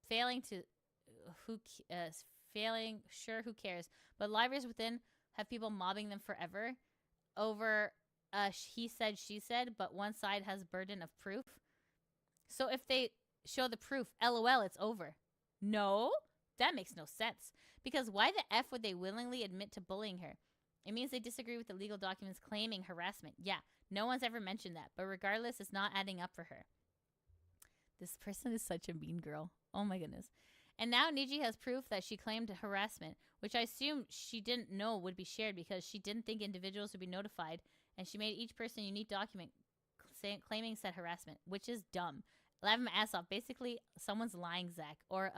failing, who cares? But libraries within have people mobbing them forever over he said, she said, but one side has burden of proof. So if they show the proof, LOL, it's over. No, that makes no sense. Because why the F would they willingly admit to bullying her? It means they disagree with the legal documents claiming harassment. Yeah, no one's ever mentioned that. But regardless, it's not adding up for her. This person is such a mean girl. Oh my goodness. And now Niji has proof that she claimed harassment, which I assume she didn't know would be shared because she didn't think individuals would be notified, and she made each person a unique document claiming said harassment, which is dumb. Laughing my ass off. Basically, someone's lying, Zach, or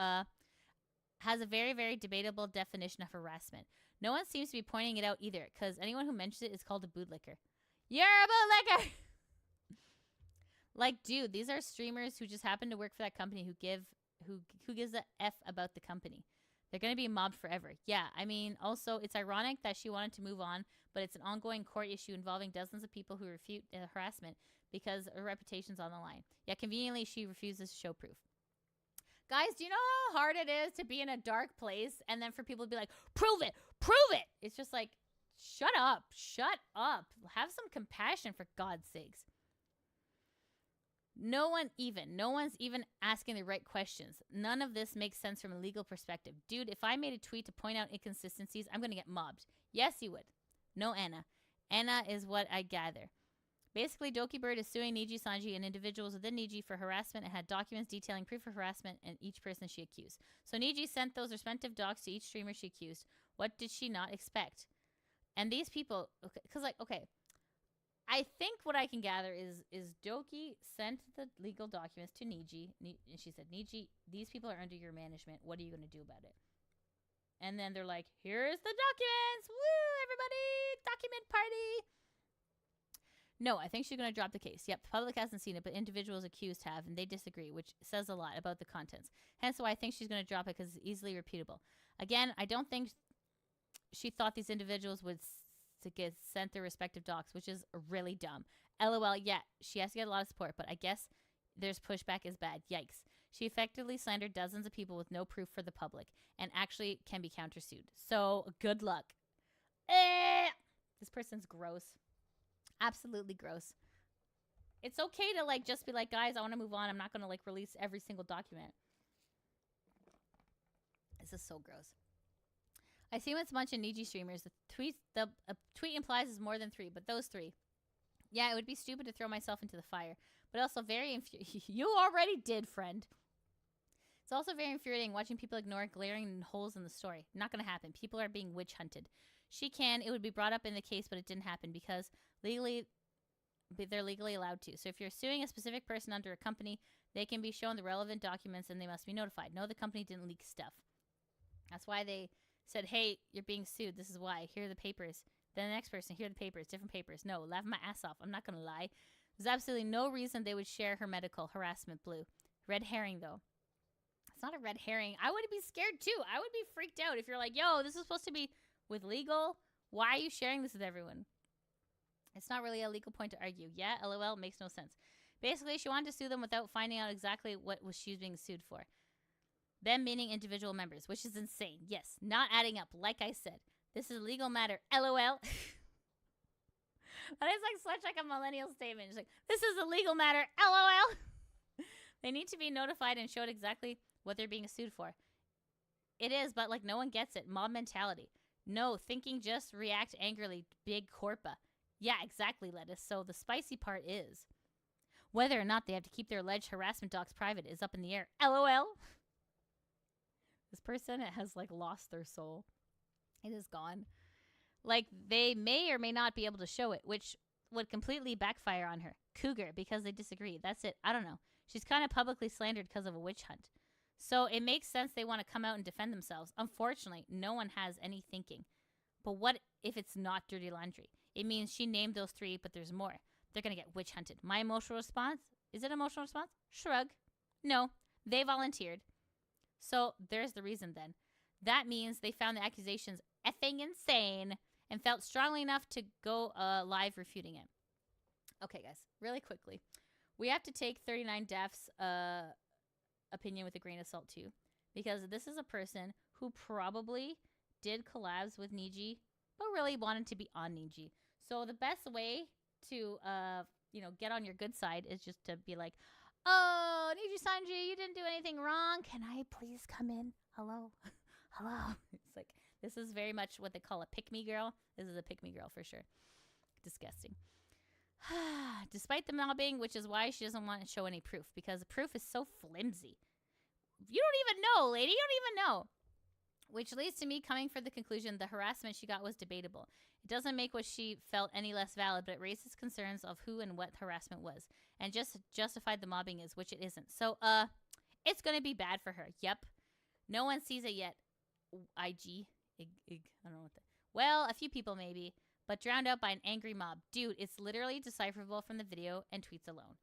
has a very, very debatable definition of harassment. No one seems to be pointing it out either, because anyone who mentions it is called a bootlicker. You're a bootlicker! Like, dude, these are streamers who just happen to work for that company who gives a F about the company. They're going to be mobbed forever. Yeah, I mean, also, it's ironic that she wanted to move on, but it's an ongoing court issue involving dozens of people who refute harassment because her reputation's on the line. Yet, conveniently, she refuses to show proof. Guys, do you know how hard it is to be in a dark place and then for people to be like, prove it, prove it? It's just like, shut up, have some compassion for God's sakes. No one's even asking the right questions. None of this makes sense from a legal perspective. Dude, if I made a tweet to point out inconsistencies, I'm going to get mobbed. Yes, you would. No, Anna. Anna is what I gather. Basically, Doki Bird is suing Nijisanji and individuals within Niji for harassment and had documents detailing proof of harassment and each person she accused. So Niji sent those respective docs to each streamer she accused. What did she not expect? And these people, okay, I think what I can gather is Doki sent the legal documents to Niji, and she said, Niji, these people are under your management. What are you going to do about it? And then they're like, here's the documents. Woo, everybody, document party. No, I think she's going to drop the case. Yep, the public hasn't seen it, but individuals accused have, and they disagree, which says a lot about the contents. Hence why I think she's going to drop it, because it's easily repeatable. Again, I don't think she thought these individuals would to get sent their respective docs, which is really dumb. LOL, yeah, she has to get a lot of support, but I guess there's pushback is bad. Yikes. She effectively slandered dozens of people with no proof for the public, and actually can be countersued. So, good luck. This person's gross. Absolutely gross. It's okay to like just be like, guys, I want to move on. I'm not going to like release every single document. This is so gross. I see what's a bunch of Niji streamers. The tweet implies is more than 3, but those 3. Yeah, it would be stupid to throw myself into the fire, but also very you already did, friend. It's also very infuriating watching people ignore glaring holes in the story. Not going to happen. People are being witch hunted. It would be brought up in the case, but it didn't happen because they're legally allowed to. So if you're suing a specific person under a company, they can be shown the relevant documents and they must be notified. No, the company didn't leak stuff. That's why they said, hey, you're being sued. This is why. Here are the papers. Then the next person, here are the papers, different papers. No, laugh my ass off. I'm not going to lie. There's absolutely no reason they would share her medical harassment blue. Red herring, though. It's not a red herring. I would be scared, too. I would be freaked out if you're like, yo, this is supposed to be with legal. Why are you sharing this with everyone? It's not really a legal point to argue. Yeah, LOL, makes no sense. Basically, she wanted to sue them without finding out exactly what she was being sued for. Them meaning individual members, which is insane. Yes, not adding up, like I said. This is a legal matter. LOL. That is like such like a millennial statement. It's like, this is a legal matter. LOL. They need to be notified and showed exactly what they're being sued for. It is, but like no one gets it. Mob mentality. No, thinking just react angrily. Big corpa. Yeah, exactly, Lettuce. So the spicy part is whether or not they have to keep their alleged harassment docs private is up in the air. LOL. This person has like lost their soul. It is gone. Like they may or may not be able to show it, which would completely backfire on her. Cougar, because they disagree. That's it. I don't know. She's kind of publicly slandered because of a witch hunt. So it makes sense they want to come out and defend themselves. Unfortunately, no one has any thinking. But what if it's not dirty laundry? It means she named those 3, but there's more. They're going to get witch hunted. My emotional response? Is it emotional response? Shrug. No, they volunteered. So there's the reason then. That means they found the accusations effing insane and felt strongly enough to go live refuting it. Okay, guys, really quickly. We have to take 39 Death's opinion with a grain of salt, too. Because this is a person who probably did collabs with Niji, but really wanted to be on Niji. So the best way to, get on your good side is just to be like, oh, Nijisanji, you didn't do anything wrong. Can I please come in? Hello? Hello? It's like, this is very much what they call a pick-me girl. This is a pick-me girl for sure. Disgusting. Despite the mobbing, which is why she doesn't want to show any proof, because the proof is so flimsy. You don't even know, lady. You don't even know. Which leads to me coming for the conclusion the harassment she got was debatable. It doesn't make what she felt any less valid, but it raises concerns of who and what harassment was, and just justified the mobbing is, which it isn't. So, it's going to be bad for her. Yep. No one sees it yet. IG. I don't know what that. Well, a few people maybe, but drowned out by an angry mob. Dude, it's literally decipherable from the video and tweets alone.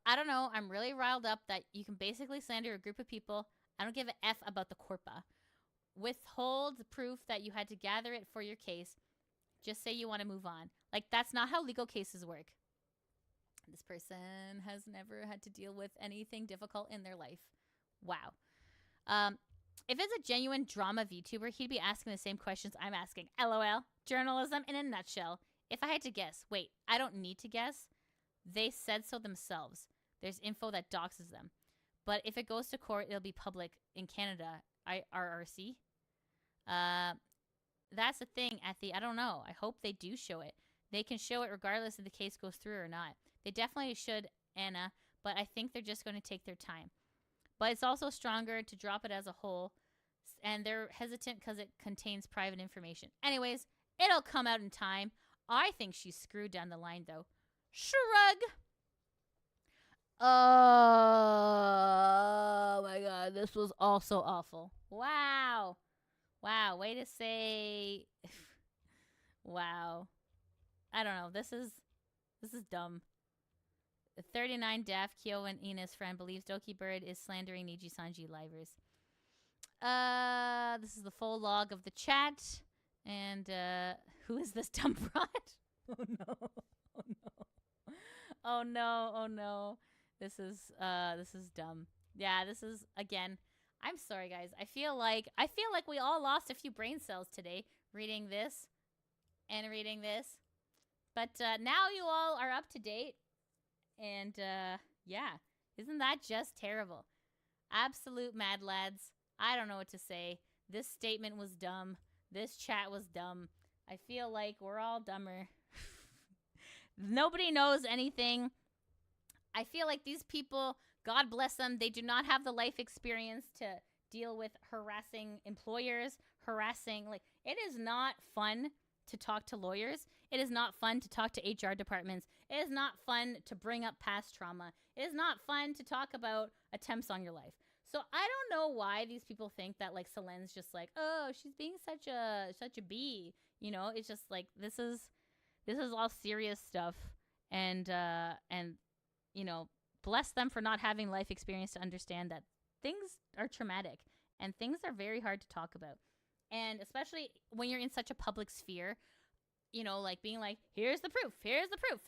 I don't know. I'm really riled up that you can basically slander a group of people. I don't give a F about the corpa. Withhold the proof that you had to gather it for your case. Just say you want to move on. Like, that's not how legal cases work. This person has never had to deal with anything difficult in their life. Wow. If it's a genuine drama VTuber, he'd be asking the same questions I'm asking. LOL. Journalism in a nutshell. If I had to guess, wait, I don't need to guess. They said so themselves. There's info that doxes them. But if it goes to court, it'll be public in Canada. IRRC. That's the thing, Ethy. I don't know. I hope they do show it. They can show it regardless if the case goes through or not. They definitely should, Anna, but I think they're just going to take their time. But it's also stronger to drop it as a whole, and they're hesitant because it contains private information. Anyways, it'll come out in time. I think she's screwed down the line, though. Shrug. Oh my god, this was also awful. Wow. Wow, way to say. Wow. I don't know. This is dumb. 39 Daft, Kyo, and Ina's friend believes Doki Bird is slandering Nijisanji livers. This is the full log of the chat. And who is this dumb broad? Oh no. Oh no. Oh no. Oh no. This is dumb. Yeah, this is, again, I'm sorry guys. I feel like we all lost a few brain cells today reading this and reading this. But now you all are up to date. And yeah, isn't that just terrible? Absolute mad lads. I don't know what to say. This statement was dumb. This chat was dumb. I feel like we're all dumber. Nobody knows anything. I feel like these people, God bless them, they do not have the life experience to deal with harassing employers, it is not fun to talk to lawyers. It is not fun to talk to HR departments. It is not fun to bring up past trauma. It is not fun to talk about attempts on your life. So I don't know why these people think that like Selen's just like, oh, she's being such a bee. You know, it's just like this is all serious stuff, and you know, bless them for not having life experience to understand that things are traumatic and things are very hard to talk about. And especially when you're in such a public sphere, you know, like being like, here's the proof.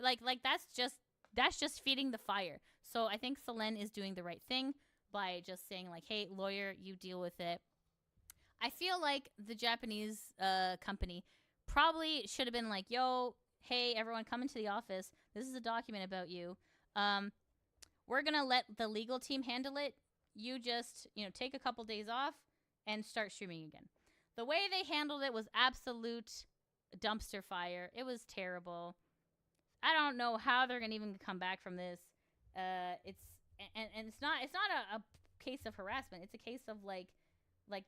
Like that's just feeding the fire. So I think Selen is doing the right thing by just saying like, hey, lawyer, you deal with it. I feel like the Japanese company probably should have been like, yo, hey, everyone, come into the office. This is a document about you. We're going to let the legal team handle it. You just, you know, take a couple days off and start streaming again. The way they handled it was absolute dumpster fire. It was terrible. I don't know how they're going to even come back from this. It's not a case of harassment. It's a case of like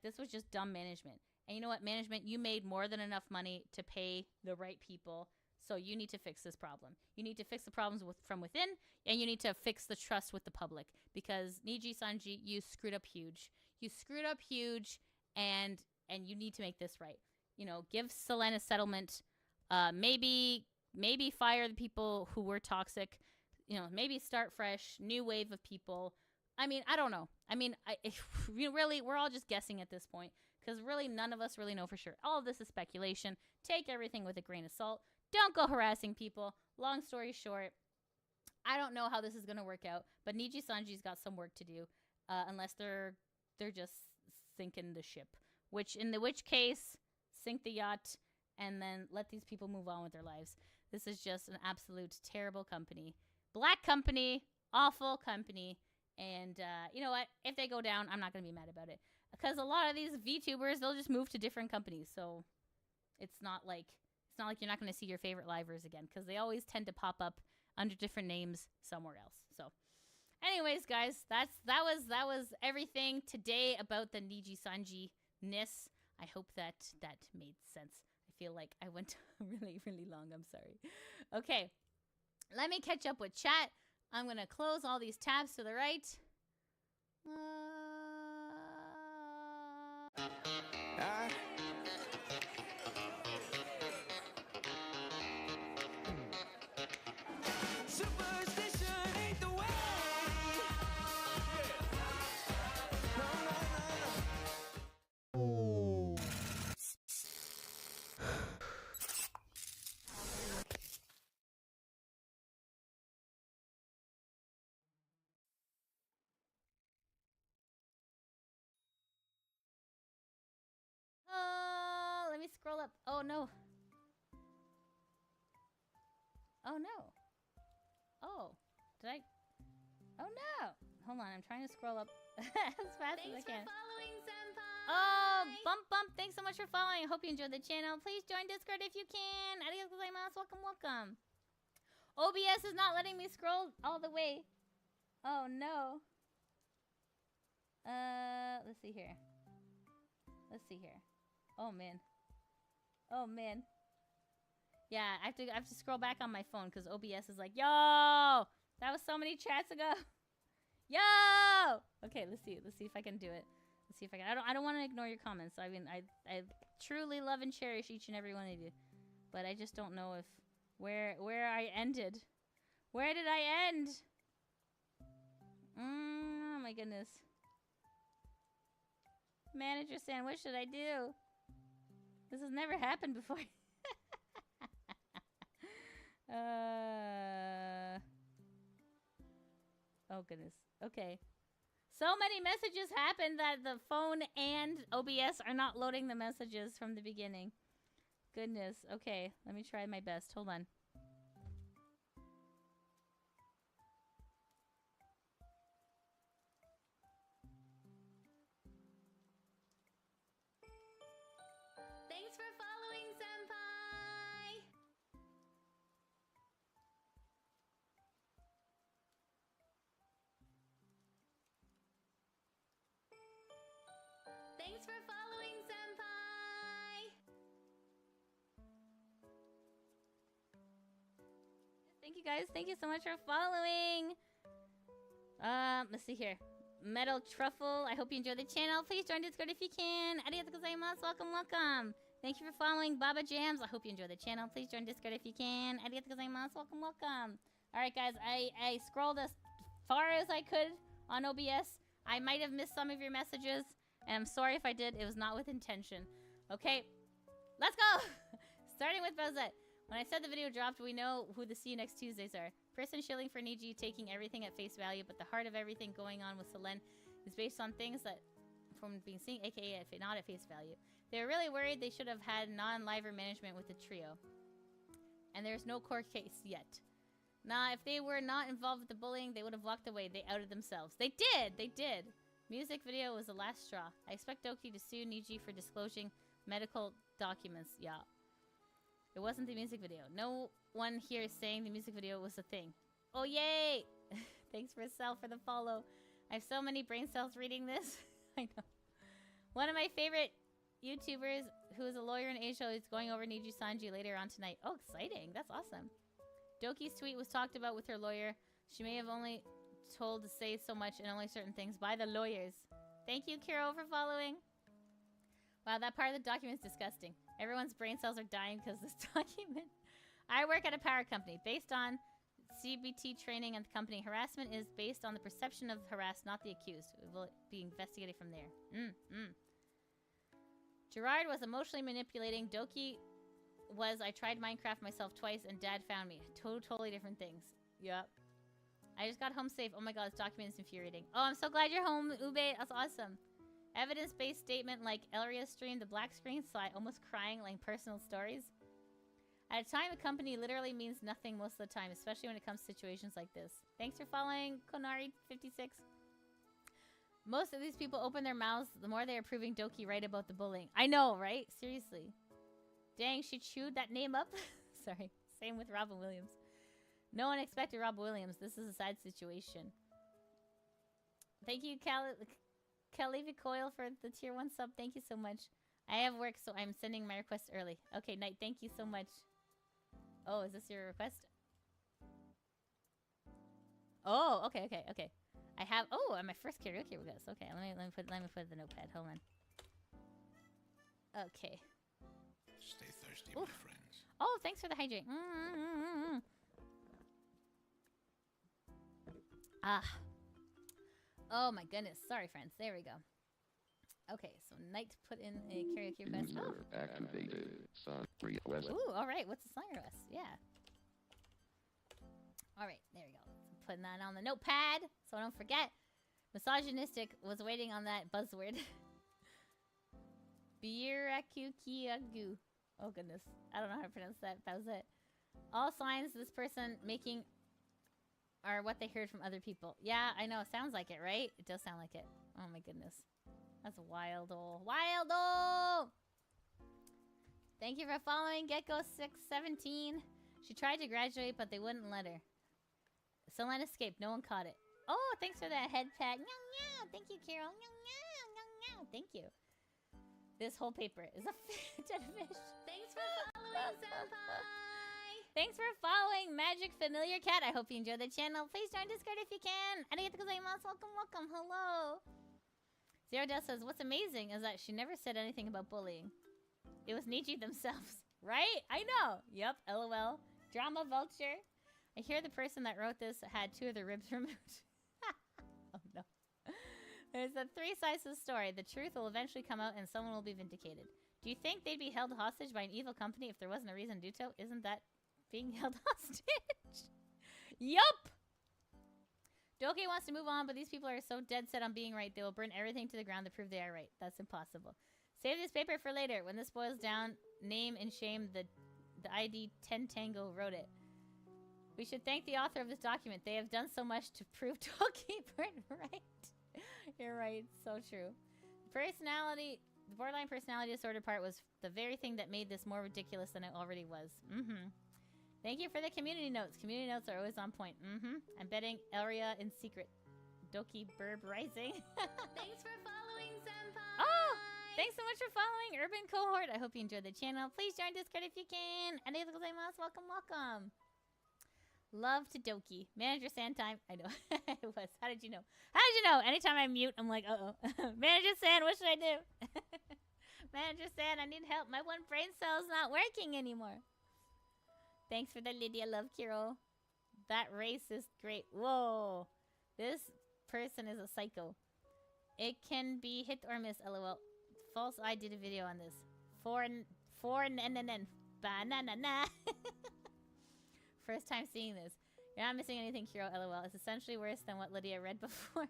this was just dumb management. And you know what, management, you made more than enough money to pay the right people. So you need to fix this problem. You need to fix the problems from within, and you need to fix the trust with the public. Because Nijisanji, you screwed up huge. And you need to make this right. You know, give Selen a settlement. Maybe fire the people who were toxic. You know, maybe start fresh, new wave of people. I mean, I don't know. I mean, really, we're all just guessing at this point. Because really, none of us really know for sure. All of this is speculation. Take everything with a grain of salt. Don't go harassing people. Long story short, I don't know how this is going to work out. But Nijisanji's got some work to do. Unless they're just sinking the ship. In which case, sink the yacht and then let these people move on with their lives. This is just an absolute terrible company. Black company. Awful company. And you know what? If they go down, I'm not going to be mad about it. Because a lot of these VTubers, they'll just move to different companies. So it's not like you're not going to see your favorite livers again. Because they always tend to pop up under different names somewhere else. So anyways, guys, that was everything today about the Nijisanji-ness. I hope that made sense. I feel like I went really, really long. I'm sorry. Okay. Let me catch up with chat. I'm going to close all these tabs to the right. up. Oh no. Oh no. Oh. Did I? Oh no. Hold on, I'm trying to scroll up as fast as I can. Thanks for following, Senpai. Oh, Bump. Thanks so much for following. I hope you enjoyed the channel. Please join Discord if you can. Arigatou gozaimasu. Welcome. OBS is not letting me scroll all the way. Oh no. Let's see here. Oh man. Yeah, I have to scroll back on my phone because OBS is like, yo, that was so many chats ago. Yo. Okay, let's see if I can do it. Let's see if I can. I don't want to ignore your comments. I mean, I truly love and cherish each and every one of you, but I just don't know if where I ended. Where did I end? Oh my goodness. Manager Stan, what should I do? This has never happened before. Oh goodness. Okay. So many messages happened that the phone and OBS are not loading the messages from the beginning. Goodness. Okay, let me try my best. Hold on. Thanks for following, Senpai. Thanks for following, Senpai. Thank you guys. Thank you so much for following. Let's see here. Metal Truffle. I hope you enjoy the channel. Please join Discord if you can. Arigatou gozaimasu. Welcome. Thank you for following Baba Jams. I hope you enjoy the channel. Please join Discord if you can. Arigatou gozaimasu. Welcome. Alright guys, I scrolled as far as I could on OBS. I might have missed some of your messages, and I'm sorry if I did. It was not with intention. Okay, let's go! Starting with Bowsette. When I said the video dropped, we know who the See You Next Tuesdays are. Person shilling for Niji, taking everything at face value, but the heart of everything going on with Selen is based on things that from being seen, aka not at face value. They were really worried they should have had non-liver management with the trio. And there's no court case yet. Nah, if they were not involved with the bullying, they would have walked away. They outed themselves. They did! Music video was the last straw. I expect Doki to sue Niji for disclosing medical documents. Yeah. It wasn't the music video. No one here is saying the music video was a thing. Oh, yay! Thanks for Sel for the follow. I have so many brain cells reading this. I know. One of my favorite YouTubers, who is a lawyer in Asia, is going over Nijisanji later on tonight. Oh, exciting. That's awesome. Doki's tweet was talked about with her lawyer. She may have only told to say so much and only certain things by the lawyers. Thank you, Kiro, for following. Wow, that part of the document is disgusting. Everyone's brain cells are dying because of this document. I work at a power company. Based on CBT training and the company, harassment is based on the perception of harassed, not the accused. It will be investigated from there. Gerard was emotionally manipulating. Doki was, I tried Minecraft myself twice and Dad found me. Totally different things. Yep. I just got home safe. Oh my god, this document is infuriating. Oh, I'm so glad you're home, Ube. That's awesome. Evidence-based statement like Elria streamed the black screen slide, almost crying like personal stories. At a time, a company literally means nothing most of the time, especially when it comes to situations like this. Thanks for following, Konari56. Most of these people open their mouths, the more they are proving Doki right about the bullying. I know, right? Seriously. Dang, she chewed that name up? Sorry. Same with Robin Williams. No one expected Rob Williams. This is a sad situation. Thank you, Calivi Coil, for the tier 1 sub. Thank you so much. I have work, so I'm sending my request early. Okay, Knight, thank you so much. Oh, is this your request? Oh, okay. I have, my first karaoke request. Okay, let me put the notepad. Hold on. Okay. Stay thirsty, my friends. Oh, thanks for the hydrate. Ah. Oh my goodness. Sorry, friends. There we go. Okay, so Knight put in a karaoke request. User activated song request. Ooh, all right. What's the song request? Yeah. All right, there we go. Putting that on the notepad so I don't forget. Misogynistic was waiting on that buzzword. Birakukiagu. Oh goodness, I don't know how to pronounce that. That was it. All signs this person making are what they heard from other people. Yeah, I know. It sounds like it, right? It does sound like it. Oh my goodness. That's wild-o. Wild-o! Thank you for following Gecko617. She tried to graduate, but they wouldn't let her. Selen escaped. No one caught it. Oh, thanks for that head pat. Meow, meow. Thank you, Carol. Meow, meow, meow, meow. Thank you. This whole paper is a dead fish. Thanks for following, Senpai. Thanks for following Magic Familiar Cat. I hope you enjoyed the channel. Please join Discord if you can. Arigatou gozaimasu. Welcome, welcome. Hello. Zero Death says, what's amazing is that she never said anything about bullying. It was Niji themselves. Right? I know. Yep. LOL. Drama vulture. I hear the person that wrote this had 2 of their ribs removed. Oh no. There's a 3 sides to the story. The truth will eventually come out and someone will be vindicated. Do you think they'd be held hostage by an evil company if there wasn't a reason to do so? Isn't that being held hostage? Yup! Doki wants to move on, but these people are so dead set on being right, they will burn everything to the ground to prove they are right. That's impossible. Save this paper for later. When this boils down, name and shame the ID 10 Tango wrote it. We should thank the author of this document. They have done so much to prove Doki weren't right. You're right. So true. The borderline personality disorder part was the very thing that made this more ridiculous than it already was. Thank you for the community notes. Community notes are always on point. I'm betting area in secret. Doki Burb Rising. Thanks for following, Senpai. Oh! Thanks so much for following Urban Cohort. I hope you enjoyed the channel. Please join Discord if you can. Arigatou gozaimasu. Welcome, welcome. Love to Doki. Manager San time. I know. It was. How did you know? How did you know? Anytime I mute, I'm like, uh-oh. Manager San, what should I do? Manager San, I need help. My one brain cell's not working anymore. Thanks for the Lydia Love, Kiro. That race is great. Whoa. This person is a psycho. It can be hit or miss, lol. False I did a video on this. Banana. First time seeing this. You're not missing anything, Kiro, lol. It's essentially worse than what Lydia read before.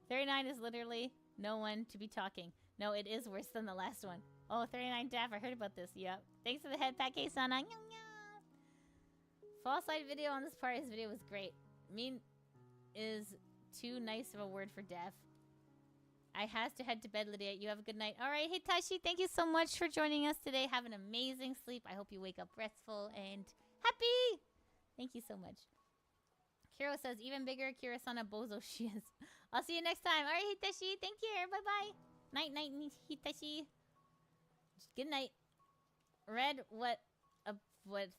39 is literally no one to be talking. No, it is worse than the last one. Oh, 39 Daff, I heard about this. Yep. Thanks for the head pat, K-sana. False light video on this part. His video was great. Mean is too nice of a word for deaf. I has to head to bed, Lydia. You have a good night. All right, Hitachi, thank you so much for joining us today. Have an amazing sleep. I hope you wake up restful and happy. Thank you so much. Kiro says, even bigger Kirasana Bozo she is. I'll see you next time. All right, Hitachi. Thank you. Bye-bye. Night, night, Hitachi. Good night. Read what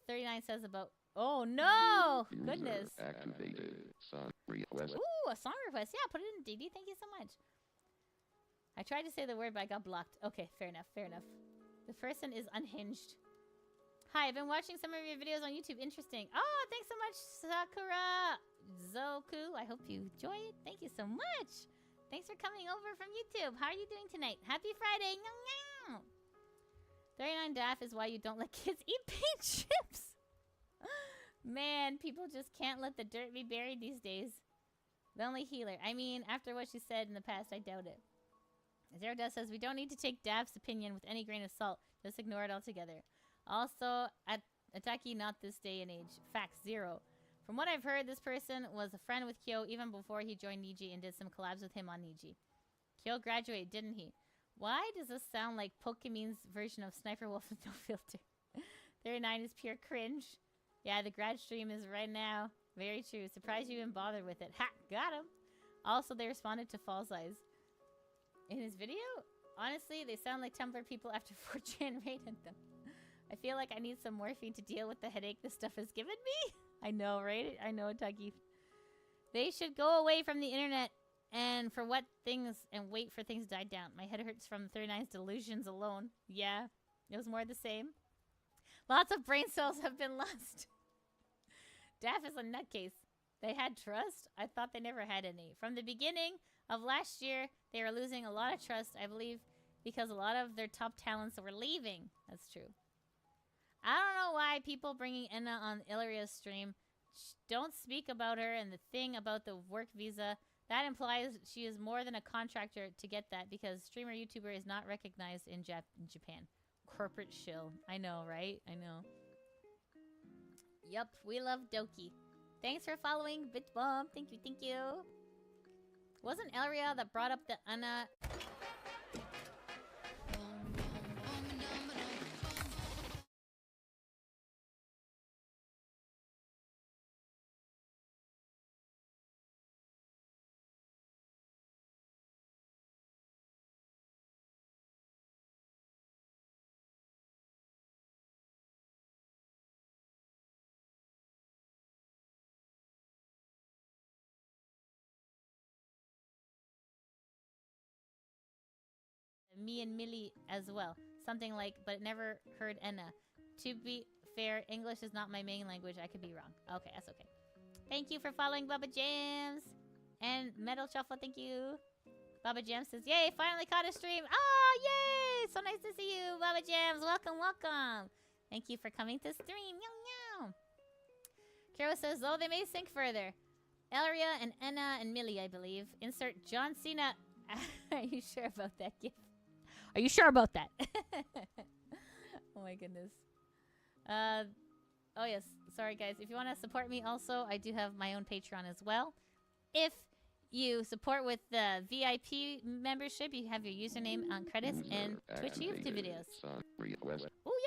39 says about... Oh, no! User Goodness. activated. Song request. Ooh, a song request. Yeah, put it in, DD. Thank you so much. I tried to say the word, but I got blocked. Okay, fair enough, fair enough. The person is unhinged. Hi, I've been watching some of your videos on YouTube. Interesting. Oh, thanks so much, Sakura Zoku. I hope you enjoy it. Thank you so much. Thanks for coming over from YouTube. How are you doing tonight? Happy Friday. 39 Daff is why you don't let kids eat paint chips. Man, people just can't let the dirt be buried these days. The only healer. I mean, after what she said in the past, I doubt it. Zero Death says, we don't need to take Daff's opinion with any grain of salt. Just ignore it altogether. Also, Ataki not this day and age. Facts, 0. From what I've heard, this person was a friend with Kyo even before he joined Niji and did some collabs with him on Niji. Kyo graduated, didn't he? Why does this sound like Pokemon's version of Sniper Wolf with no filter? 39 is pure cringe. Yeah, the grad stream is right now. Very true. Surprised you even bothered with it. Ha! Got him! Also, they responded to False Eyes. In his video? Honestly, they sound like Tumblr people after 4chan rated them. I feel like I need some morphine to deal with the headache this stuff has given me. I know, right? I know, Tucky. They should go away from the internet and for what things and wait for things to die down. My head hurts from 39's delusions alone. Yeah, it was more the same. Lots of brain cells have been lost. Daff is a nutcase. They had trust? I thought they never had any. From the beginning of last year, they were losing a lot of trust, I believe, because a lot of their top talents were leaving. That's true. I don't know why people bringing Enna on Illyria's stream don't speak about her and the thing about the work visa. That implies she is more than a contractor to get that because streamer YouTuber is not recognized in Japan. corporate shill. I know, right? I know. Yup, we love Doki. Thanks for following, Bitbomb. Thank you, thank you. Wasn't Elria that brought up the Anna? Me and Millie as well. Something like, but never heard Enna. To be fair, English is not my main language. I could be wrong. Okay, that's okay. Thank you for following Baba Jams. And Metal Shuffle, thank you. Baba Jams says, yay, finally caught a stream. Oh, yay! So nice to see you, Baba Jams. Welcome, welcome. Thank you for coming to stream. Meow, meow. Kiro says, oh, they may sink further. Elria and Enna and Millie, I believe. Insert John Cena. Are you sure about that gift? Are you sure about that? Oh my goodness. Oh yes. Sorry guys. If you want to support me also, I do have my own Patreon as well. If you support with the VIP membership, you have your username on credits and Twitch YouTube videos. Oh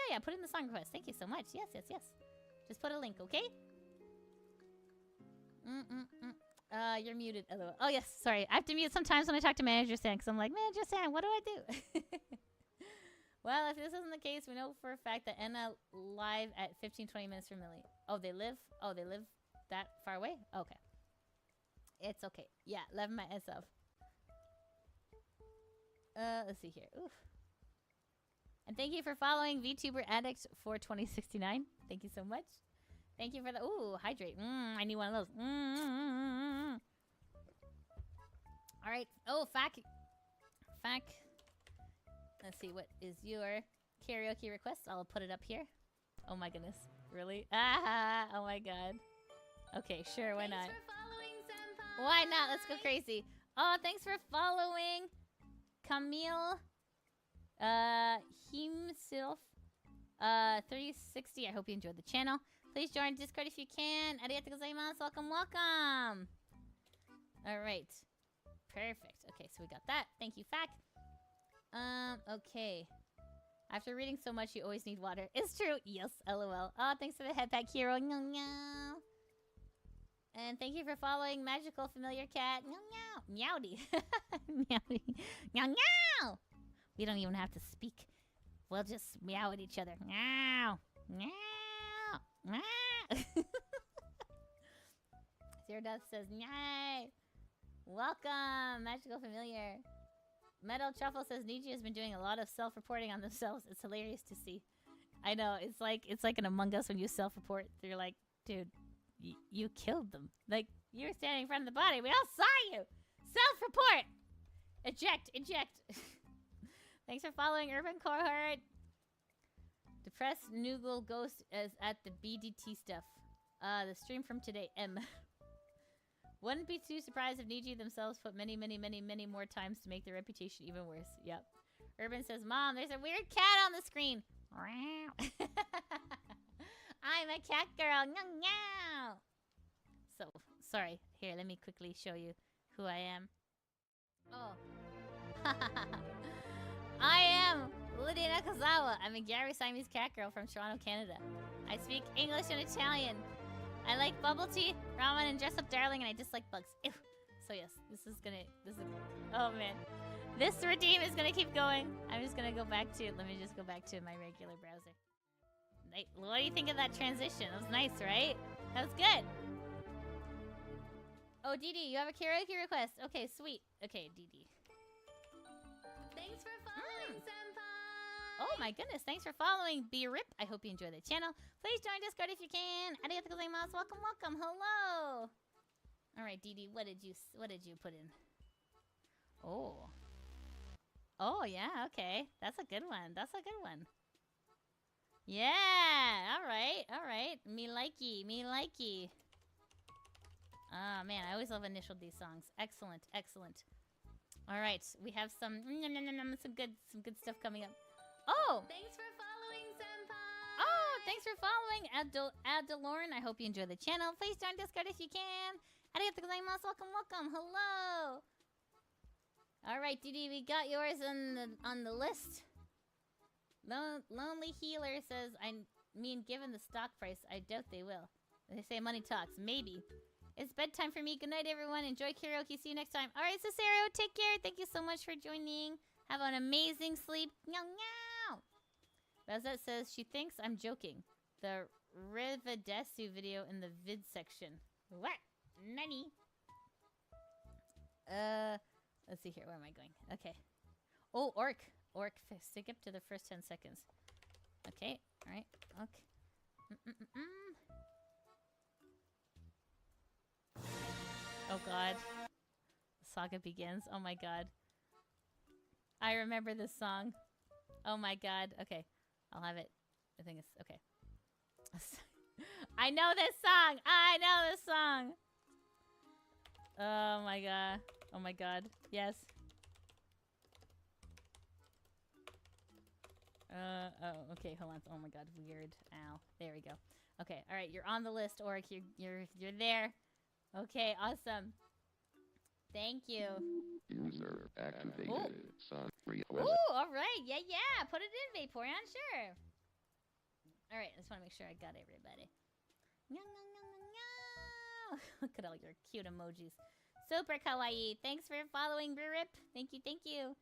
yeah, put in the song request. Thank you so much. Yes. Just put a link, okay? You're muted. LOL. Oh yes, sorry. I have to mute sometimes when I talk to Manager Sam because I'm like, Manager Sam, what do I do? Well, if this isn't the case, we know for a fact that Enna live at 15-20 minutes from Millie. Oh, they live? Oh, they live that far away? Okay. It's okay. Yeah, love my SF. Let's see here. Oof. And thank you for following VTuber Addict for 2069. Thank you so much. Thank you for the... Ooh, hydrate. I need one of those. All right. Oh, Fack. Let's see. What is your karaoke request? I'll put it up here. Oh, my goodness. Really? Ah! Oh, my God. Okay, sure. Why not? Thanks for following, Senpai. Why not? Let's go crazy. Oh, thanks for following Camille. Himself. 360. I hope you enjoyed the channel. Please join Discord if you can. Arigatou gozaimasu. Welcome, welcome. All right. Perfect. Okay, so we got that. Thank you, Fack. Okay. After reading so much, you always need water. It's true. Yes, LOL. Oh, thanks for the head pack, hero. Meow, meow. And thank you for following Magical Familiar Cat. Meow, meow. Meowdy. Meowdy. Meow, meow. We don't even have to speak. We'll just meow at each other. Meow. Meow. Zero Death says, "Yay! Welcome, Magical Familiar." Metal Truffle says, "Niji has been doing a lot of self-reporting on themselves. It's hilarious to see." I know, it's like an Among Us when you self-report. You're like, dude, you killed them. Like, you were standing in front of the body. We all saw you. Self-report. Eject. Thanks for following Urban Cohort. Depressed Noogle Ghost is at the BDT stuff. The stream from today, M. Wouldn't be too surprised if Niji themselves put many more times to make their reputation even worse. Yep. Urban says, "Mom, there's a weird cat on the screen." I'm a cat girl. Meow. So, sorry. Here, let me quickly show you who I am. Oh. I am Lydia Nakazawa. I'm a Gary Siamese cat girl from Toronto, Canada. I speak English and Italian. I like bubble tea, ramen, and dress up darling, and I dislike bugs. Ew. So yes, oh man. This redeem is gonna keep going. I'm just gonna go back to, let me just go back to my regular browser. What do you think of that transition? That was nice, right? That was good. Oh, Dee, you have a karaoke request. Okay, sweet. Okay, Dee. Thanks for following, Senpai. Oh my goodness, thanks for following B-Rip. I hope you enjoy the channel. Please join Discord if you can. Arigatou gozaimasu. Welcome. Hello. All right, Dee, what did you put in? Oh yeah, okay. That's a good one. Yeah, all right. Me likey. Ah, man, I always love initial D songs. Excellent. All right, we have some good stuff coming up. Oh, Thanks for following. thanks for following Adeloren. I hope you enjoy the channel. Please join Discord if you can. Arigatou gozaimasu. Welcome, welcome. Hello. All right, Didi, we got yours on the list. Lonely Healer says, I mean, given the stock price, I doubt they will. They say money talks. Maybe. It's bedtime for me. Good night, everyone. Enjoy karaoke. See you next time. All right, Cicero, take care. Thank you so much for joining. Have an amazing sleep. Meow, meow. Rosette says she thinks I'm joking. The Rivadesu video in the vid section. What? Nani? Let's see here. Where am I going? Okay. Oh, Orc. Stick up to the first 10 seconds. Okay. All right. Okay. Oh, God. The saga begins. Oh, my God. I remember this song. Oh, my God. Okay. I'll have it. I think it's... Okay. I know this song! I know this song! Oh, my God. Oh, my God. Yes. Oh, okay, hold on. Oh my God, weird. Ow. There we go. Okay, all right, you're on the list, Oric. You're there. Okay, awesome. Thank you. User activated. Son request. Ooh, all right. Yeah. Put it in, Vaporeon, sure. All right, I just want to make sure I got everybody. Look at all your cute emojis. Super kawaii. Thanks for following, Rip. Thank you.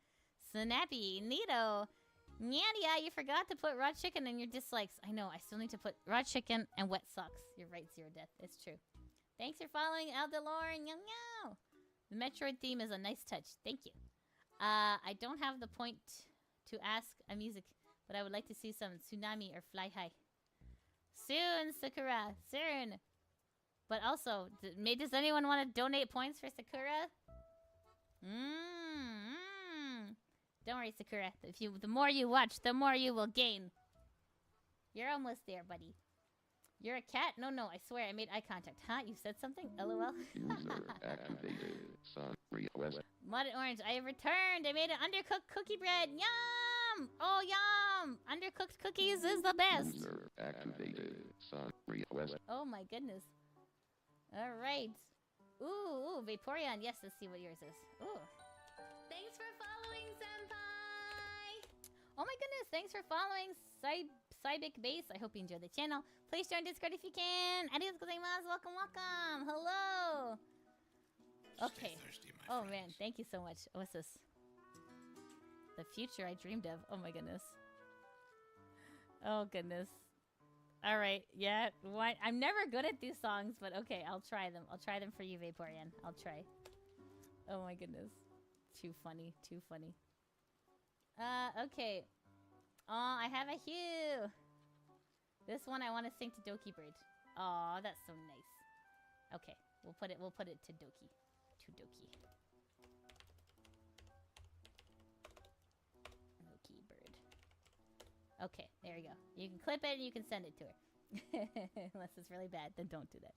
Snappy, Neato. Nyandia, you forgot to put raw chicken in your dislikes. I know, I still need to put raw chicken and wet socks. You're right, Zero Death. It's true. Thanks for following Aldelore. Meow. The Metroid theme is a nice touch. Thank you. I don't have the point to ask a music, but I would like to see some Tsunami or Fly High. Soon, Sakura. Soon. But also, does anyone want to donate points for Sakura? Don't worry, Sakura. The more you watch, the more you will gain. You're almost there, buddy. You're a cat? No, I swear, I made eye contact. Huh? You said something? LOL. User activated. Son request. Mud and Orange, I have returned. I made an undercooked cookie bread. Yum! Oh, yum! Undercooked cookies is the best. User activated. Son request. Oh, my goodness. All right. Ooh, Vaporeon. Yes, let's see what yours is. Ooh. Thanks for following, Senpai! Oh my goodness, thanks for following Cybic Base. I hope you enjoyed the channel. Please join Discord if you can. Arigatou gozaimasu. Welcome. Hello. Okay. Stay thirsty, my Oh friends. man, thank you so much. What's this? The future I dreamed of. Oh my goodness. Oh goodness. All right. Yeah. What? I'm never good at these songs, but okay, I'll try them. I'll try them for you, Vaporeon. I'll try. Oh my goodness. Too funny. Okay. Oh, I have a Hue. This one I want to sing to Doki Bird. Oh, that's so nice. Okay, we'll put it to Doki. Doki Bird. Okay, there you go. You can clip it and you can send it to her. Unless it's really bad, then don't do that.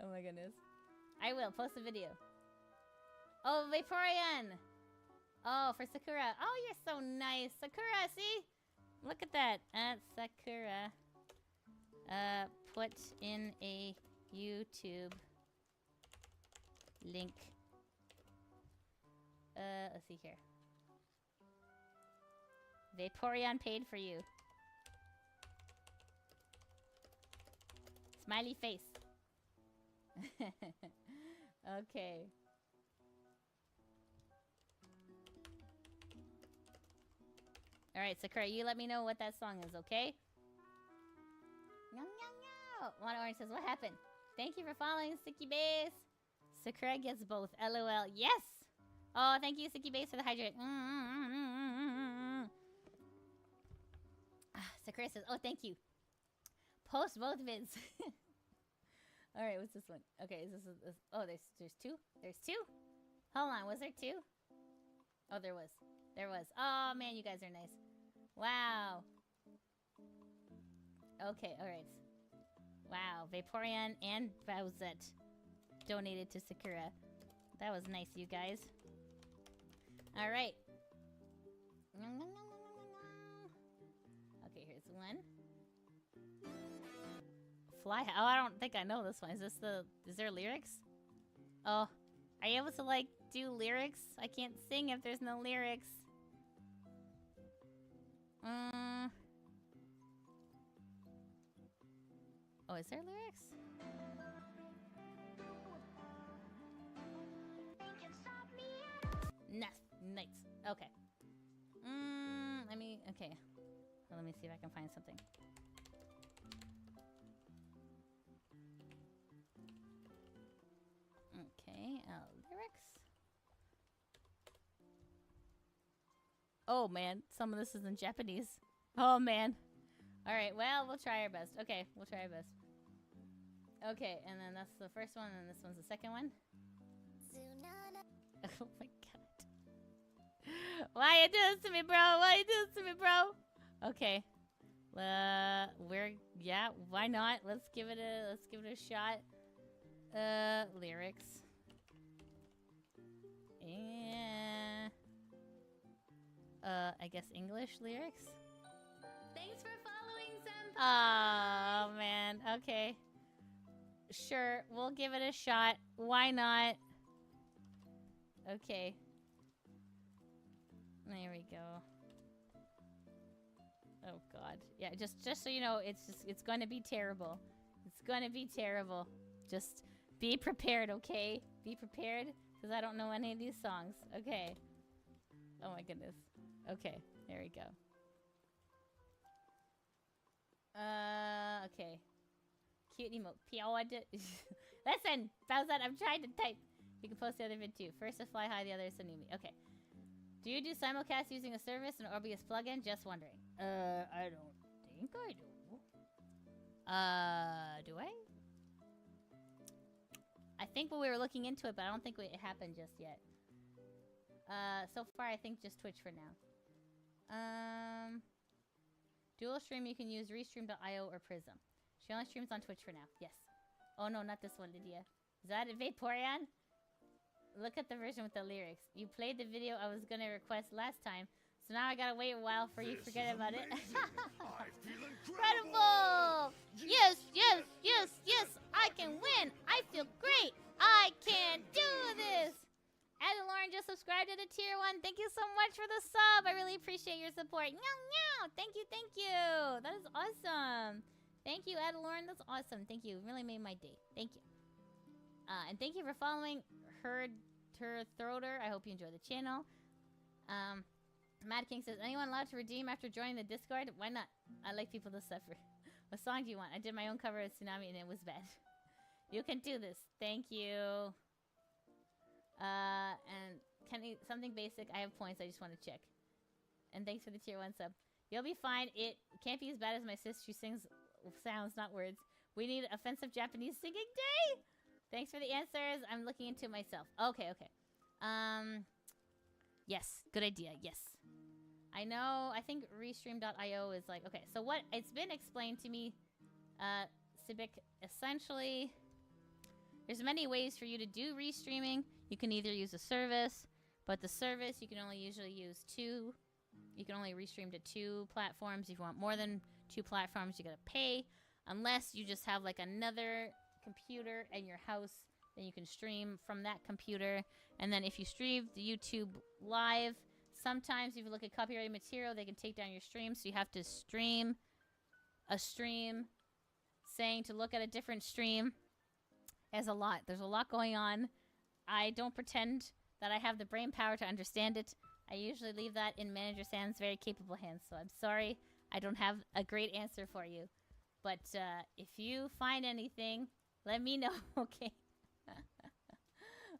Oh my goodness. I will post a video. Oh, Vaporeon! Oh, for Sakura. Oh, you're so nice. Sakura, see? Look at that. Sakura. Put in a YouTube link. Let's see here. Vaporeon paid for you. Smiley face. Okay. Alright, Sakura, you let me know what that song is, okay? One Orange says, what happened? Thank you for following, Sticky Base. Sakura gets both. LOL. Yes! Oh, thank you, Sticky Base, for the hydrate. Sakura says, oh, thank you. Post both vids. Alright, what's this one? Okay, is this... Oh, there's two? There's two? Hold on, was there two? Oh, there was. There was. Oh, man, you guys are nice. Wow. Okay, alright. Wow, Vaporeon and Bowsette donated to Sakura. That was nice, you guys. Alright. Okay, here's one. Fly. Oh, I don't think I know this one. Is there lyrics? Oh, are you able to like do lyrics? I can't sing if there's no lyrics. Oh, is there lyrics? Nice. Okay. Okay. Well, let me see if I can find something. Okay, lyrics. Oh man, some of this is in Japanese. Oh man. Alright, well, we'll try our best. Okay, we'll try our best. Okay, and then that's the first one, and this one's the second one. Oh my god. Why you do this to me, bro? Why you do this to me, bro? Okay. Yeah, why not? Let's give it a shot. Lyrics. And I guess English lyrics? Thanks for following, Senpai! Oh, man. Okay. Sure, we'll give it a shot. Why not? Okay. There we go. Oh god. Yeah, just so you know, it's going to be terrible. It's going to be terrible. Just be prepared, okay? Be prepared, because I don't know any of these songs. Okay. Oh my goodness. Okay, there we go. Okay. Cute emote. Listen, Bowser, I'm trying to type. You can post the other vid too. First is Fly High, the other is Sanumi. Okay. Do you do simulcast using a service and OBS plugin? Just wondering. I don't think I do. Do I? I think we were looking into it, but I don't think it happened just yet. So far, I think just Twitch for now. Dual stream, you can use Restream.io or Prism. She only streams on Twitch for now. Yes. Oh no, not this one, Lydia. Is that a Vaporeon? Look at the version with the lyrics. You played the video I was gonna request last time, so now I gotta wait a while for you to forget about it. I feel Incredible! Yes, yes, yes, yes! I can win! I feel great! I can do this! Ada Lauren just subscribed to the tier 1. Thank you so much for the sub. I really appreciate your support. Meow, meow. Thank you, thank you. That is awesome. Thank you, Ada Lauren. That's awesome. Thank you. Really made my day. Thank you. And thank you for following her Throater. I hope you enjoy the channel. Mad King says, anyone allowed to redeem after joining the Discord? Why not? I like people to suffer. What song do you want? I did my own cover of Tsunami and it was bad. You can do this. Thank you. And something basic. I have points. I just want to check. And thanks for the tier 1 sub. You'll be fine. It can't be as bad as my sis. She sings sounds, not words. We need offensive Japanese singing day. Thanks for the answers. I'm looking into it myself. Okay. Yes. Good idea. Yes. I know. I think Restream.io is like, okay. So what? It's been explained to me, Cibic, essentially, there's many ways for you to do restreaming. You can either use a service, but the service you can only usually use 2. You can only restream to 2 platforms. If you want more than 2 platforms, you gotta pay. Unless you just have like another computer in your house, then you can stream from that computer. And then if you stream the YouTube live, sometimes if you look at copyrighted material, they can take down your stream. So you have to stream a stream saying to look at a different stream. There's a lot going on. I don't pretend that I have the brain power to understand it. I usually leave that in Manager Sam's very capable hands. So I'm sorry I don't have a great answer for you. But if you find anything, let me know, okay?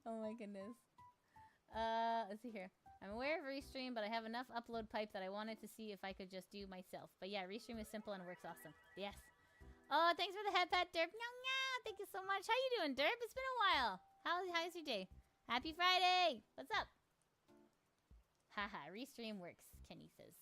Oh my goodness. Let's see here. I'm aware of Restream, but I have enough upload pipe that I wanted to see if I could just do myself. But yeah, Restream is simple and works awesome. Yes. Oh, thanks for the head pat, Derp. Thank you so much. How you doing, Derp? It's been a while. How's your day? Happy Friday. What's up? Haha, Restream works, Kenny says.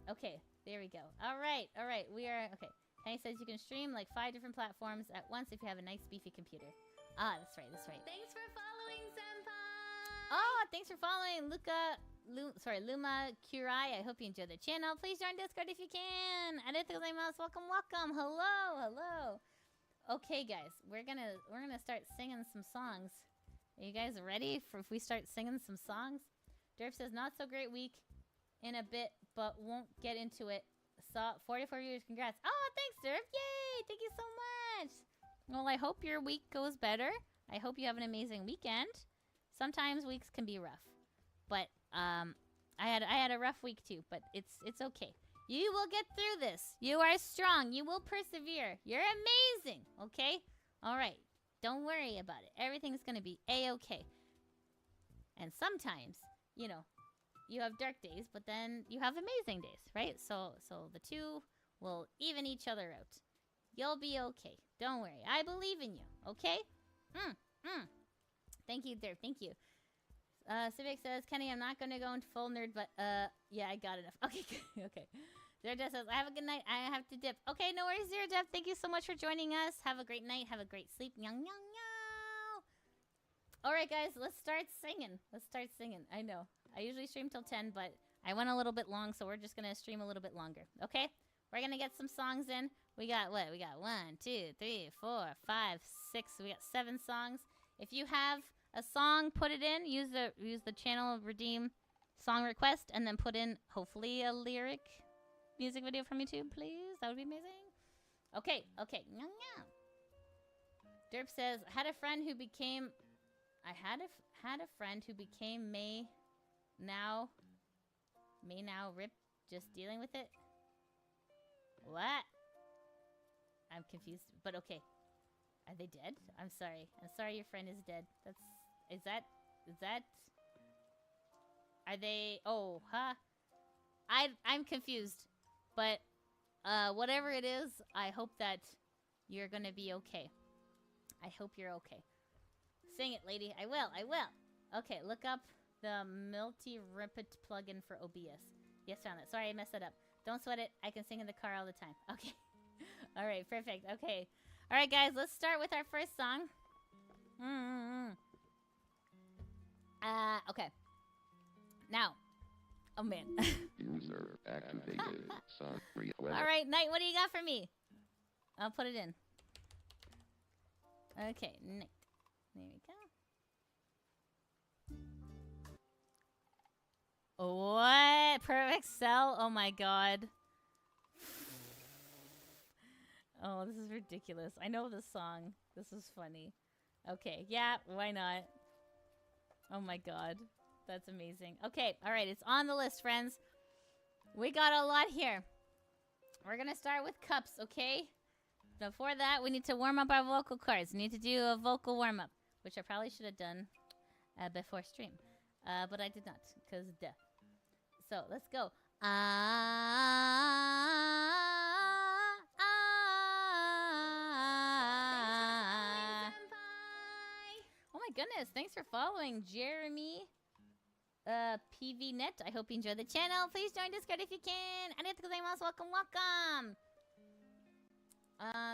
Okay. There we go. All right. We are... Okay. Kenny says you can stream like 5 different platforms at once if you have a nice beefy computer. Ah, that's right. Thanks for following, Senpai! Oh, thanks for following, Luca Luma Kurai. I hope you enjoyed the channel. Please join Discord if you can. Arigatou gozaimasu. Welcome. Hello. Okay, guys, we're gonna start singing some songs. Are you guys ready for if we start singing some songs? Derp says not so great week in a bit, but won't get into it. Saw 44 viewers. Congrats. Oh, thanks, Derp. Yay! Thank you so much. Well, I hope your week goes better. I hope you have an amazing weekend. Sometimes weeks can be rough, but I had a rough week too. But it's okay. You will get through this. You are strong. You will persevere. You're amazing. Okay? All right. Don't worry about it. Everything's gonna be a-okay. And sometimes, you know, you have dark days, but then you have amazing days, right? So the two will even each other out. You'll be okay. Don't worry. I believe in you. Okay? Thank you, Derp. Thank you. Civic says, Kenny, I'm not going to go into full nerd, but, yeah, I got enough. Okay, okay. Zero says, I have a good night. I have to dip. Okay, no worries, Zero Death. Thank you so much for joining us. Have a great night. Have a great sleep. Meow, meow, meow. All right, guys, let's start singing. I know. I usually stream till 10, but I went a little bit long, so we're just going to stream a little bit longer. Okay? We're going to get some songs in. We got what? We got 1, 2, 3, 4, 5, 6. We got 7 songs. If you have a song, put it in. Use the channel redeem song request, and then put in, hopefully, a lyric music video from YouTube, please. That would be amazing. Okay. Derp says, I had a friend who became May now rip, just dealing with it. What? I'm confused, but okay. Are they dead? I'm sorry your friend is dead. Is that are they, oh, huh? I'm confused, but whatever it is, I hope that you're gonna be okay. I hope you're okay. Sing it, lady. I will. Okay, look up the multi-ripet plugin for OBS. Yes, found it. Sorry, I messed it up. Don't sweat it. I can sing in the car all the time. Okay. All right, perfect. Okay. All right, guys, let's start with our first song. Okay. Now. Oh, man. User activated. Song request. All right, Knight, what do you got for me? I'll put it in. Okay, Knight. There we go. What? Perfect cell? Oh, my God. Oh, this is ridiculous. I know this song. This is funny. Okay, yeah, why not? Oh my god. That's amazing. Okay, alright, it's on the list, friends. We got a lot here. We're gonna start with cups, okay? Before that, we need to warm up our vocal cords. We need to do a vocal warm-up, which I probably should have done before stream. But I did not, because duh. So, let's go. Oh my goodness, thanks for following, Jeremy. PVNet, I hope you enjoy the channel. Please join Discord if you can. Arigatou gozaimasu. Welcome.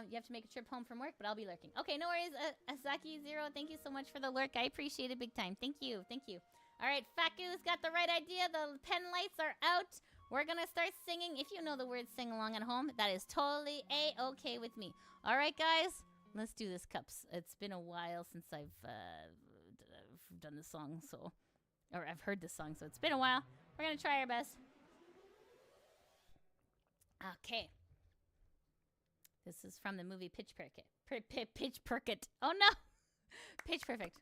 You have to make a trip home from work, but I'll be lurking. Okay, no worries. Asaki0, thank you so much for the lurk. I appreciate it big time. Thank you. All right, Faku's got the right idea. The pen lights are out. We're going to start singing. If you know the words, sing along at home. That is totally A-okay with me. All right, guys, let's do this, Cups. It's been a while since I've done this song, or I've heard this song, so it's been a while. We're going to try our best. Okay. This is from the movie Pitch Perfect. Pitch Perfect. Oh, no. Pitch Perfect.